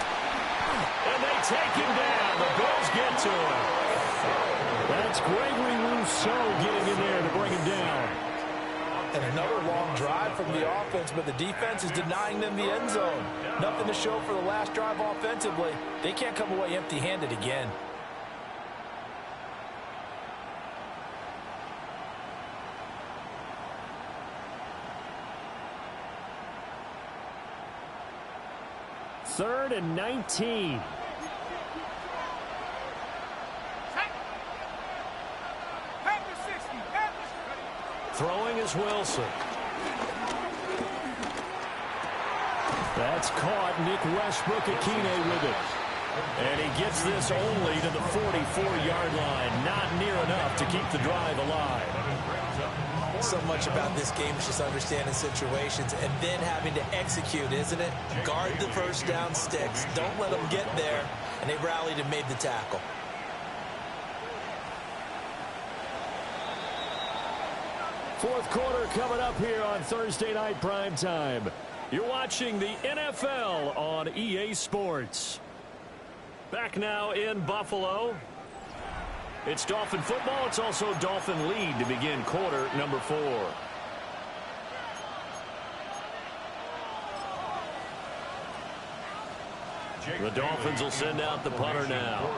And they take him down. The Bills get to him. That's Gregory Rousseau getting in there to bring him down. And another long drive from the offense, but the defense is denying them the end zone. Nothing to show for the last drive offensively. They can't come away empty-handed again. Third and 19. Throwing is Wilson. That's caught. Nick Westbrook-Akine with it. And he gets this only to the 44-yard line. Not near enough to keep the drive alive. So much about this game is just understanding situations and then having to execute, isn't it? Guard the first down sticks. Don't let them get there. And they rallied and made the tackle. Fourth quarter coming up here on Thursday Night Primetime. You're watching the NFL on EA Sports. Back now in Buffalo. It's Dolphin football. It's also Dolphin lead to begin quarter number 4. The Dolphins will send out the punter now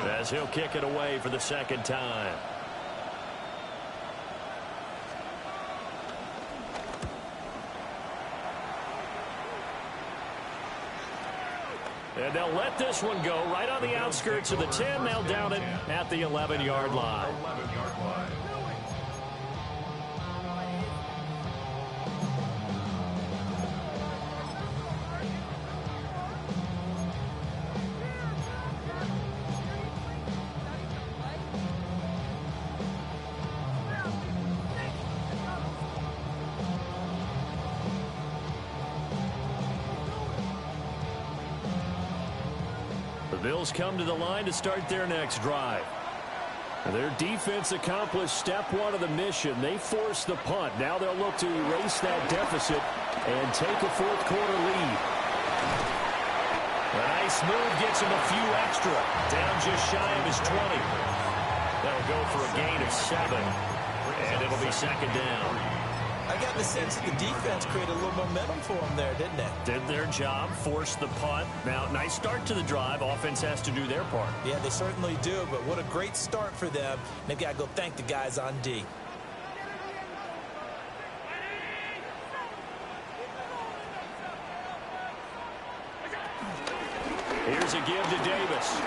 as he'll kick it away for the 2nd time. And they'll let this one go right on the outskirts of the 10. They'll down it at the 11-yard line. The Bills come to the line to start their next drive. Their defense accomplished step 1 of the mission. They forced the punt. Now they'll look to erase that deficit and take a fourth quarter lead. A nice move gets him a few extra. Down just shy of his 20. That'll go for a gain of 7. And it'll be 2nd down. I got the sense that the defense created a little momentum for them there, didn't it? Did their job, forced the punt. Now, nice start to the drive. Offense has to do their part. Yeah, they certainly do, but what a great start for them. They've got to go thank the guys on D. Here's a give to Davis.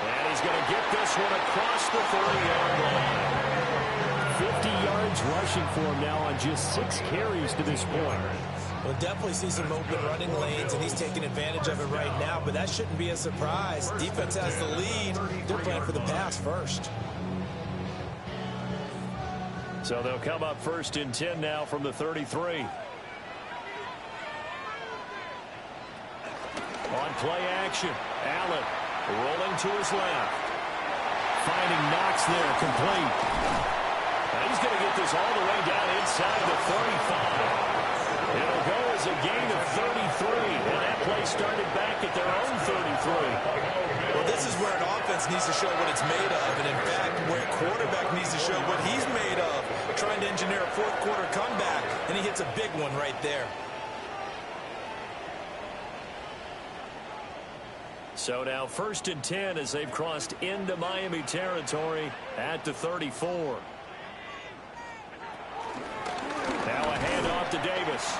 And he's going to get this one across the 40-yard line. 50 yards rushing for him now on just 6 carries to this point. We'll definitely see some open running lanes, and he's taking advantage of it right now, but that shouldn't be a surprise. Defense has the lead. They're playing for the pass first. So they'll come up 1st and 10 now from the 33. On play action, Allen rolling to his left. Finding Knox there, complete. He's going to get this all the way down inside the 35. It'll go as a gain of 33. And that play started back at their own 33. Well, this is where an offense needs to show what it's made of. And, in fact, where a quarterback needs to show what he's made of. Trying to engineer a fourth quarter comeback. And he hits a big one right there. So now 1st and 10 as they've crossed into Miami territory at the 34. Now a handoff to Davis.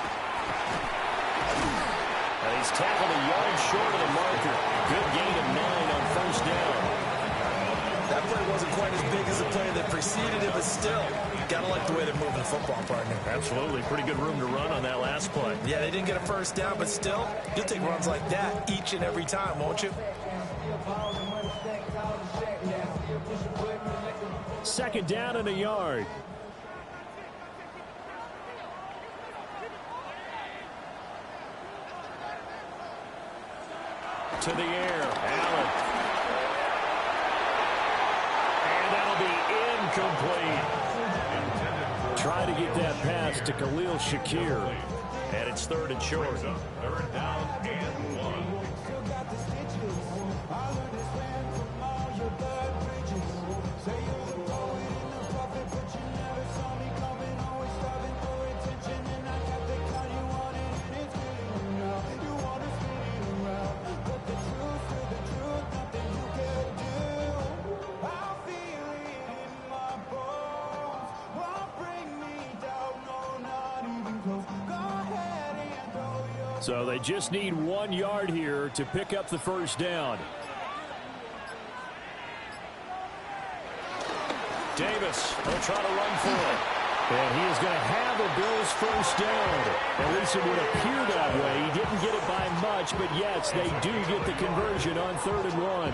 And he's tackled a yard short of the marker. Good gain of 9 on first down. That play wasn't quite as big as the play that preceded it, but still, gotta like the way they're moving the football, partner. Absolutely. Pretty good room to run on that last play. Yeah, they didn't get a first down, but still, you'll take runs like that each and every time, won't you? Second down and a yard. To the air, Allen. And that'll be incomplete. Try to get that pass to Khalil Shakir. And it's third and short. Third down and 1. So they just need 1 yard here to pick up the first down. Davis will try to run for it. And he is going to have a Bills first down. At least it would appear that way. He didn't get it by much, but yes, they do get the conversion on 3rd and 1.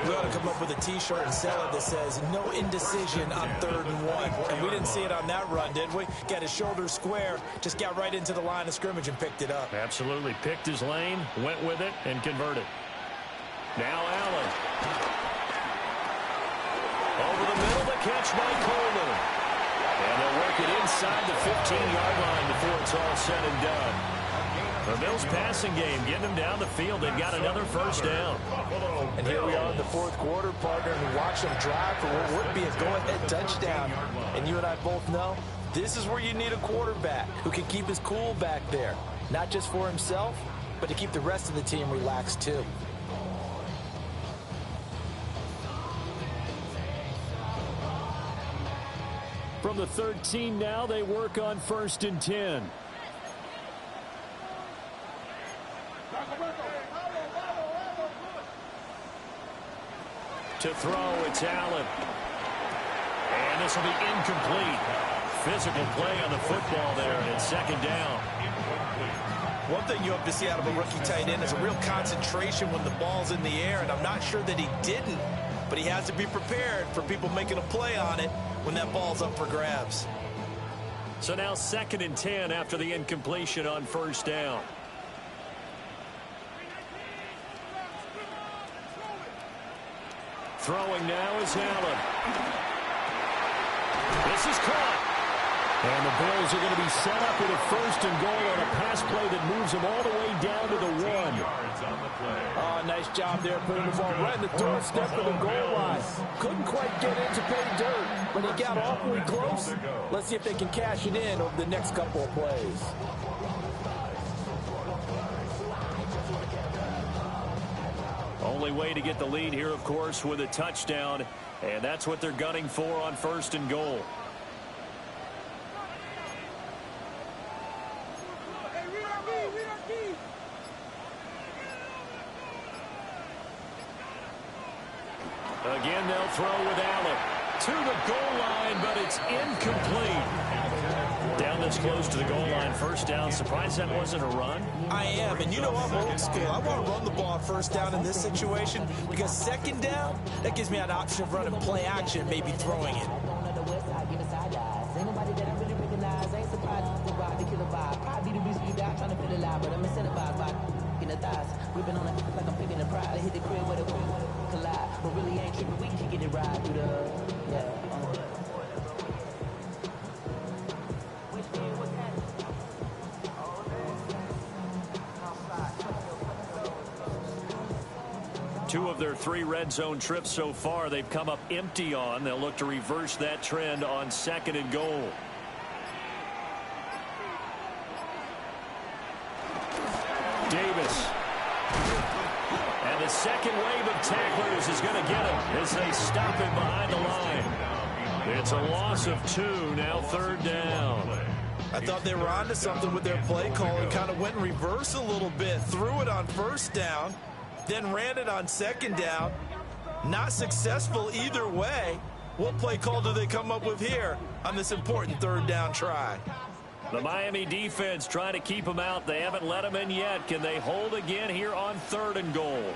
We ought to come up with a T-shirt and sell it that says no indecision on 3rd and 1. And we didn't see it on that run, did we? Got his shoulders square, just got right into the line of scrimmage and picked it up. Absolutely. Picked his lane, went with it, and converted. Now Allen. Over the middle, the catch by Coleman. And they'll work it inside the 15-yard line before it's all said and done. The Bills passing game, getting them down the field. They've got another first down. And here we are in the 4th quarter, partner, and we watch them drive for what would be a go-ahead touchdown. And you and I both know this is where you need a quarterback who can keep his cool back there. Not just for himself, but to keep the rest of the team relaxed too. From the 13 now, they work on 1st and 10. To throw, it's Allen. And this will be incomplete. Physical play on the football there, and it's 2nd down. One thing you hope to see out of a rookie tight end is a real concentration when the ball's in the air, and I'm not sure that he didn't, but he has to be prepared for people making a play on it when that ball's up for grabs. So now 2nd and 10 after the incompletion on 1st down. Throwing now is Allen. This is caught. And the Bills are going to be set up with a 1st and goal on a pass play that moves them all the way down to the 1. Oh, nice job there, putting the ball right in the doorstep of the goal line. Couldn't quite get in to pay dirt, but he got awfully close. Let's see if they can cash it in over the next couple of plays. Only way to get the lead here, of course, with a touchdown, and that's what they're gunning for on 1st and goal. Again, they'll throw with Allen. To the goal line, but it's incomplete. Down this close to the goal line, 1st down. Surprised that wasn't a run? I am, and you know I'm old school. I want to run the ball on 1st down in this situation because 2nd down, that gives me an option of running play action, maybe throwing it. We've been on it like I'm picking a pride. I hit the crib where the collide, but really ain't tripping. We can get it right through the Two of their 3 red zone trips so far, they've come up empty on. They'll look to reverse that trend on 2nd and goal. Davis. And the second wave of tacklers is going to get him as they stop him behind the line. It's a loss of 2, now 3rd down. I I thought they were onto something with their play call and kind of went in reverse a little bit, threw it on first down, then ran it on second down. Not successful either way. What play call do they come up with here on this important third down try? The Miami defense trying to keep them out. They haven't let them in yet. Can they hold again here on 3rd and goal?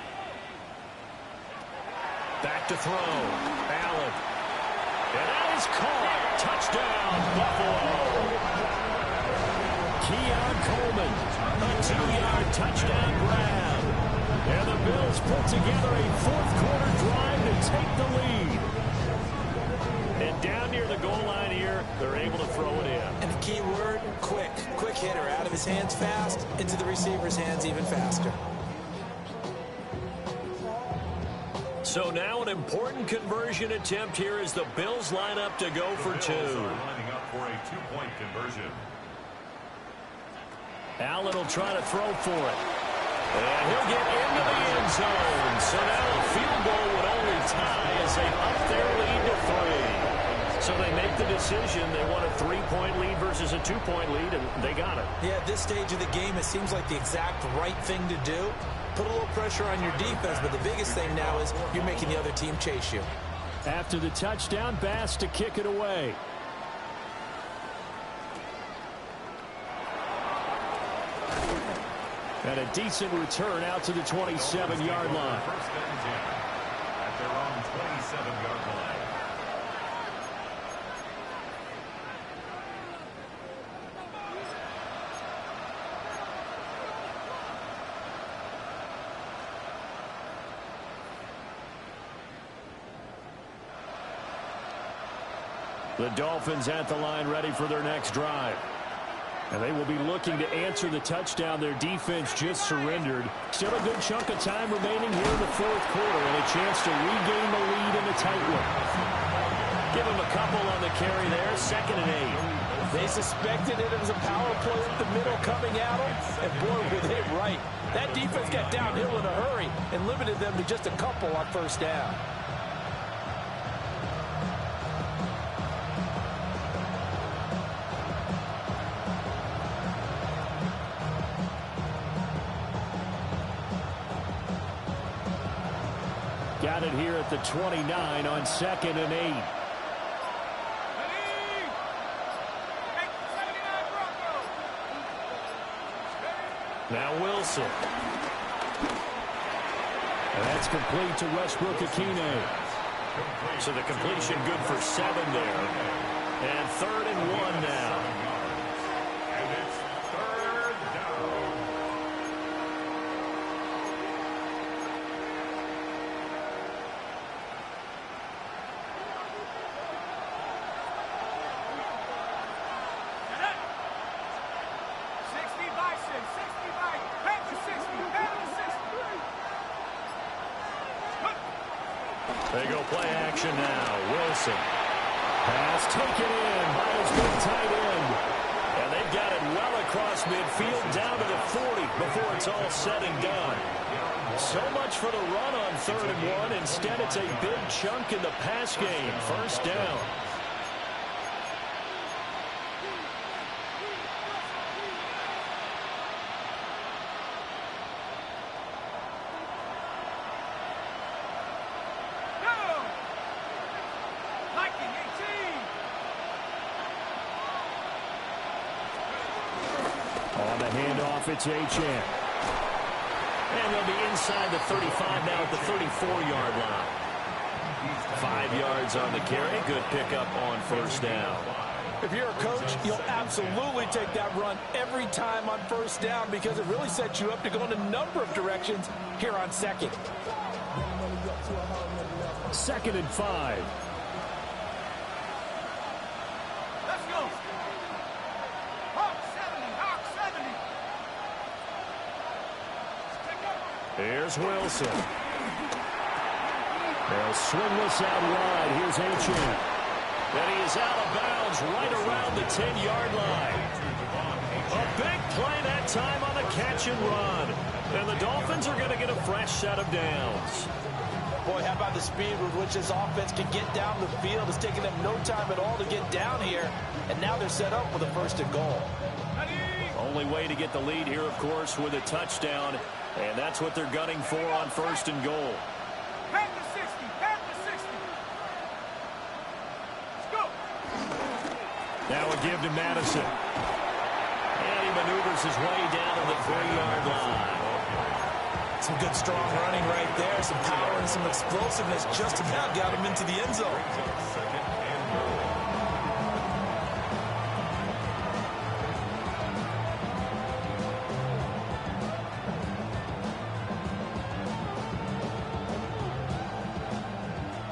Back to throw. Allen. And that is caught. Touchdown, Buffalo. Keon Coleman, a 2-yard touchdown grab. And the Bills put together a 4th-quarter drive to take the lead. And down near the goal line here, they're able to throw it in. And the key word, quick. Quick hitter. Out of his hands fast, into the receiver's hands even faster. So now an important conversion attempt here as the Bills line up to go for 2. Lining up for a 2-point conversion. Allen will try to throw for it. And he'll get into the end zone. So now a field goal would only tie as they up their lead to 3. So they make the decision. They want a 3-point lead versus a 2-point lead, and they got it. Yeah, at this stage of the game, it seems like the exact right thing to do. Put a little pressure on your defense, but the biggest thing now is you're making the other team chase you. After the touchdown, Bass to kick it away. And a decent return out to the 27-yard line. First and 10 at their own 27-yard line. The Dolphins at the line ready for their next drive. And they will be looking to answer the touchdown their defense just surrendered. Still a good chunk of time remaining here in the 4th quarter and a chance to regain the lead in a tight one. Give him a couple on the carry there, 2nd and 8. They suspected it was a power play up the middle coming at them, and boy, were they right. That defense got downhill in a hurry and limited them to just a couple on first down. Got it here at the 29 on 2nd and 8. Now Wilson. And that's complete to Westbrook-Ikhine. So the completion good for 7 there. And 3rd and 1 now. And it's 3rd down. They go play action now. Wilson. Pass taken in by his big tight end. And they've got it well across midfield down to the 40 before it's all said and done. So much for the run on 3rd and 1. Instead, it's a big chunk in the pass game. First down. On the handoff, it's Achane. And they'll be inside the 35 now at the 34-yard line. 5 yards on the carry. Good pickup on first down. If you're a coach, you'll absolutely take that run every time on first down because it really sets you up to go in a number of directions here on 2nd. 2nd and 5. Let's go. Hawk 70, Hawk 70. Here's Wilson. They'll swing this out wide. Here's Achane. And he is out of bounds right around the 10-yard line. A big play that time on the catch and run. And the Dolphins are going to get a fresh set of downs. Boy, how about the speed with which this offense can get down the field? It's taking them no time at all to get down here, and now they're set up with a first and goal. Only way to get the lead here, of course, with a touchdown, and that's what they're gunning for on first and goal. Pack the 60, pack the 60. Let's go. Now a give to Madison. And he maneuvers his way down to the 3-yard line. Some good, strong running right there. Some power and some explosiveness just about got him into the end zone.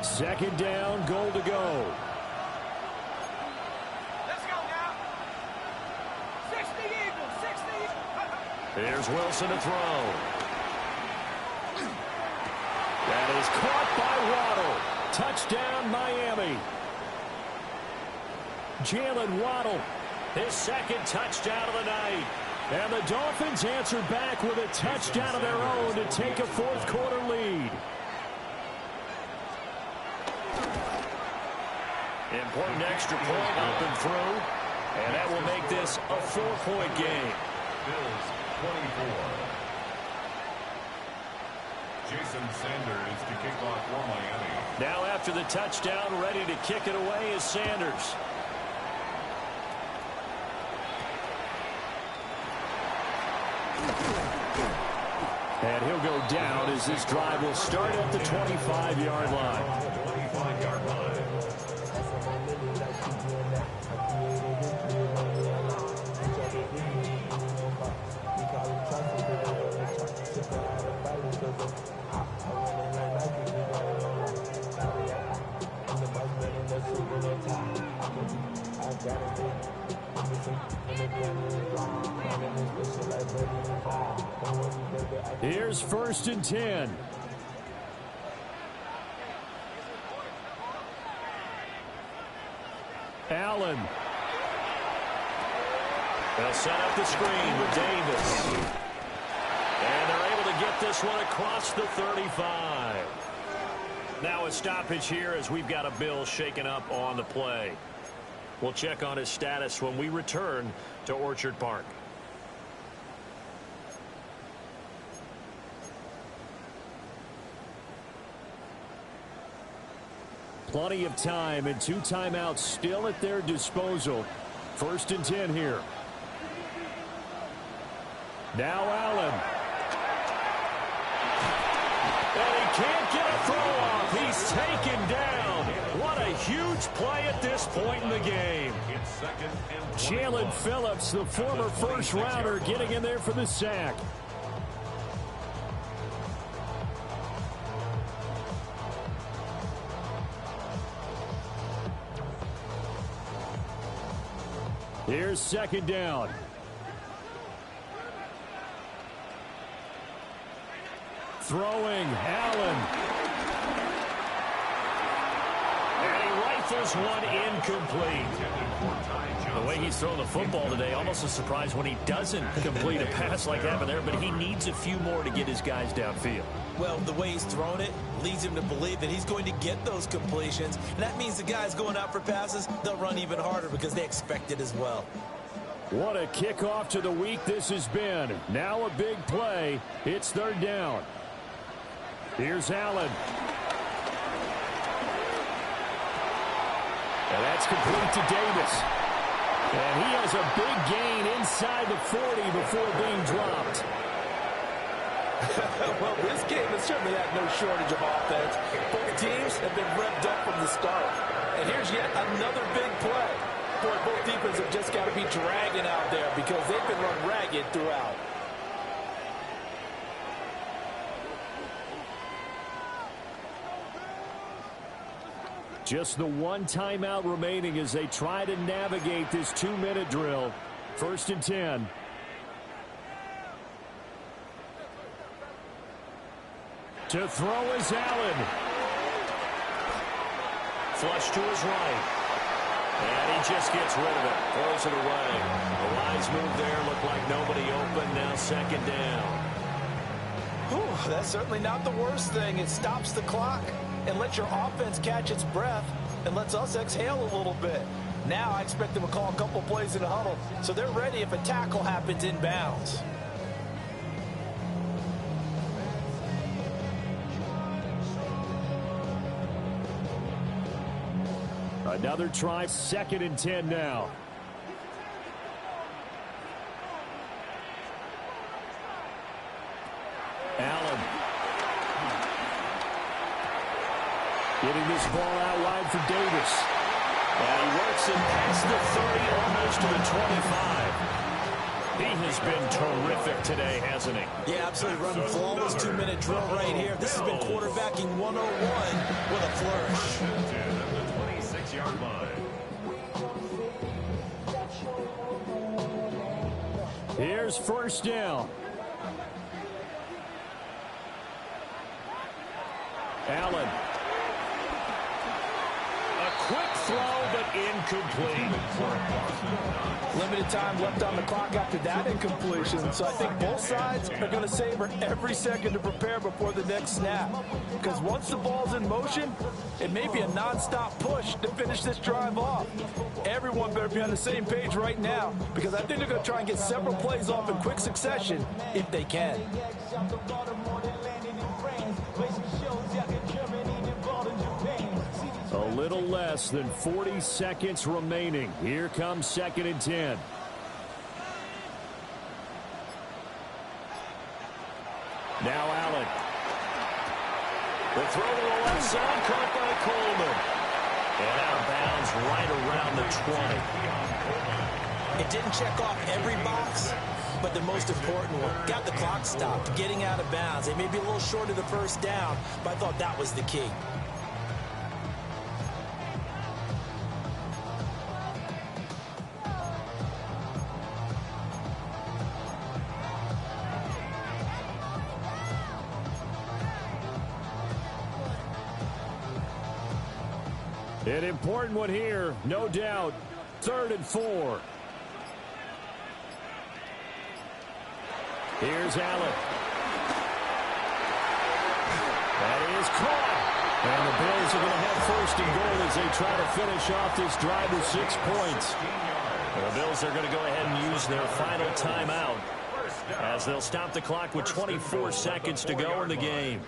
Second down, goal to go. Let's go now. 60 Eagles, 60 Eagles. Here's Wilson to throw. That is caught by Waddle. Touchdown, Miami. Jalen Waddle, his second touchdown of the night. And the Dolphins answer back with a touchdown of their own to take a fourth-quarter lead. Important extra point up and through. And that will make this a 4-point game. Bills 24. Jason Sanders to kick off for Miami. Now after the touchdown, ready to kick it away is Sanders. And he'll go down as this drive will start at the 25-yard line. 25-yard line. Here's 1st and 10. Allen. They'll set up the screen with Davis. And they're able to get this one across the 35. Now a stoppage here as we've got a Bill shaken up on the play. We'll check on his status when we return to Orchard Park. Plenty of time and 2 timeouts still at their disposal. 1st and 10 here. Now Allen. And he can't get a throw off. He's taken down. What a huge play at this point in the game. Jalen Phillips, the former first-rounder, getting in there for the sack. Here's 2nd down. Throwing, Allen. And he rifles one incomplete. The way he's thrown the football today, almost a surprise when he doesn't complete a pass like that there, but he needs a few more to get his guys downfield. Well, the way he's thrown it leads him to believe that he's going to get those completions. And that means the guys going out for passes, they'll run even harder because they expect it as well. What a kickoff to the week this has been. Now a big play. It's 3rd down. Here's Allen. And that's complete to Davis. And he has a big gain inside the 40 before being dropped. Well, this game has certainly had no shortage of offense. Both teams have been revved up from the start. And here's yet another big play. Boy, both defenses have just got to be dragging out there because they've been run ragged throughout. Just the 1 timeout remaining as they try to navigate this 2-minute drill. 1st and 10. To throw is Allen. Flush to his right. And he just gets rid of it. Throws it away. A wise move there. Looked like nobody open. Now 2nd down. Ooh, that's certainly not the worst thing. It stops the clock and lets your offense catch its breath and lets us exhale a little bit. Now I expect them to call a couple plays in the huddle so they're ready if a tackle happens inbounds. Another try, 2nd and 10 now. Allen. Getting this ball out wide for Davis. And he works it past the 30, almost to the 25. He has been terrific today, hasn't he? Yeah, absolutely. Running flawless 2-minute drill right here. This has been quarterbacking 101 with a flourish. The 26-yard line. Here's 1st down. Allen. A quick throw, but incomplete. Limited time left on the clock after that incompletion, so I think both sides are going to savor every second to prepare before the next snap. Because once the ball's in motion, it may be a nonstop push to finish this drive off. Everyone better be on the same page right now, because I think they're going to try and get several plays off in quick succession if they can. A little less than 40 seconds remaining. Here comes 2nd and 10. Now Allen. The throw to the left side, caught by Coleman. And out of bounds right around the 20. It didn't check off every box, but the most important one. Got the clock stopped, getting out of bounds. They may be a little short of the 1st down, but I thought that was the key. An important one here, no doubt. 3rd and 4. Here's Allen. That is caught. And the Bills are going to have 1st and goal as they try to finish off this drive with 6 points. And the Bills are going to go ahead and use their final timeout as they'll stop the clock with 24 seconds to go in the game.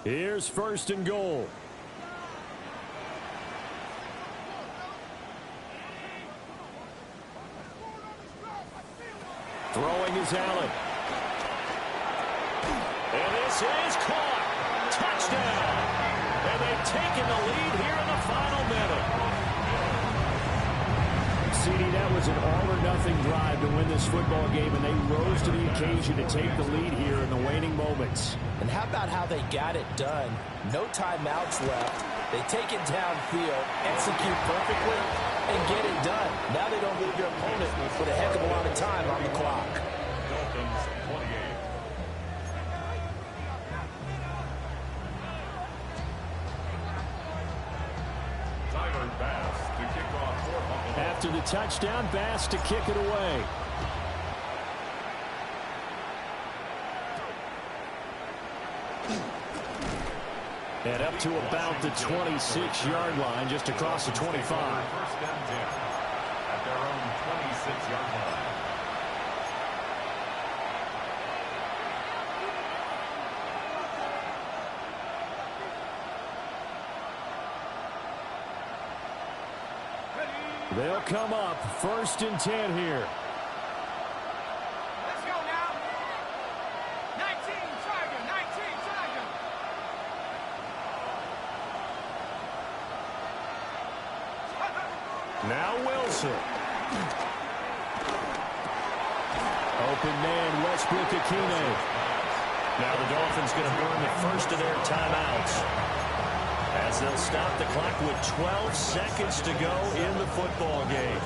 Here's 1st and goal. Throwing is Allen. And this is caught. Touchdown. And they've taken the lead here in the final minute. CD, that was an all-or-nothing drive to win this football game, and they rose to the occasion to take the lead here in the waning moments. And how about how they got it done? No timeouts left. They take it downfield, execute perfectly, and get it done. Now they don't leave their opponent with a heck of a lot of time on the clock. Dolphins 28. Tyler Bass to kick off for Buffalo. After the touchdown, Bass to kick it away. And up to about the 26-yard line, just across the 25. 1st and 10 at their own 26-yard line. They'll come up 1st and 10 here. Let's go now. 19, Charger, 19, Charger. Now Wilson. Open man, Westbrook-Akine. Now the Dolphins going to burn the 1st of their timeouts as they'll stop the clock with 12 seconds to go in the football game.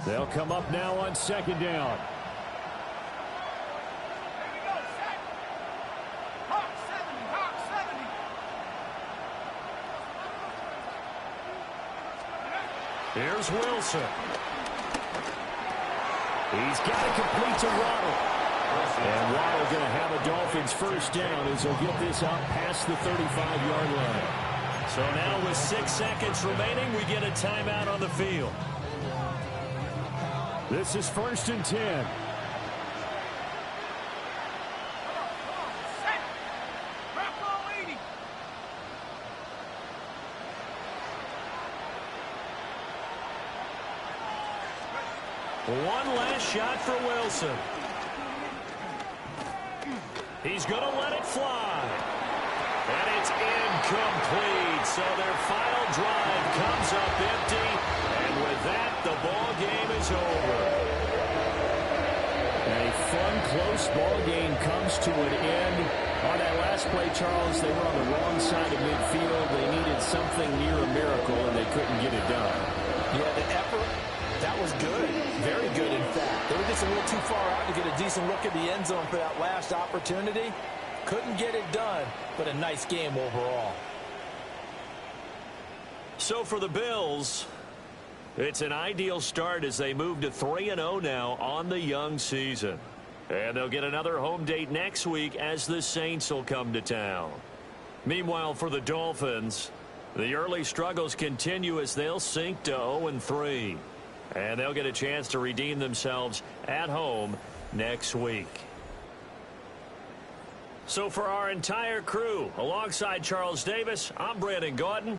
They'll come up now on second down. Here's Wilson. He's got to complete to Waddle. And Waddle going to have a Dolphins first down as he'll get this out past the 35-yard line. So now with 6 seconds remaining, we get a timeout on the field. This is 1st and 10. One last shot for Wilson. He's going to let it fly. And it's incomplete. So their final drive comes up empty. And with that, the ball game is over. A fun, close ball game comes to an end. On that last play, Charles, they were on the wrong side of midfield. They needed something near a miracle, and they couldn't get it done. Yeah, the effort, that was good. Very good, in fact. They were just a little too far out to get a decent look at the end zone for that last opportunity. Couldn't get it done, but a nice game overall. So for the Bills, it's an ideal start as they move to 3-0 now on the young season. And they'll get another home date next week as the Saints will come to town. Meanwhile, for the Dolphins, the early struggles continue as they'll sink to 0-3. And they'll get a chance to redeem themselves at home next week. So for our entire crew, alongside Charles Davis, I'm Brandon Gautin.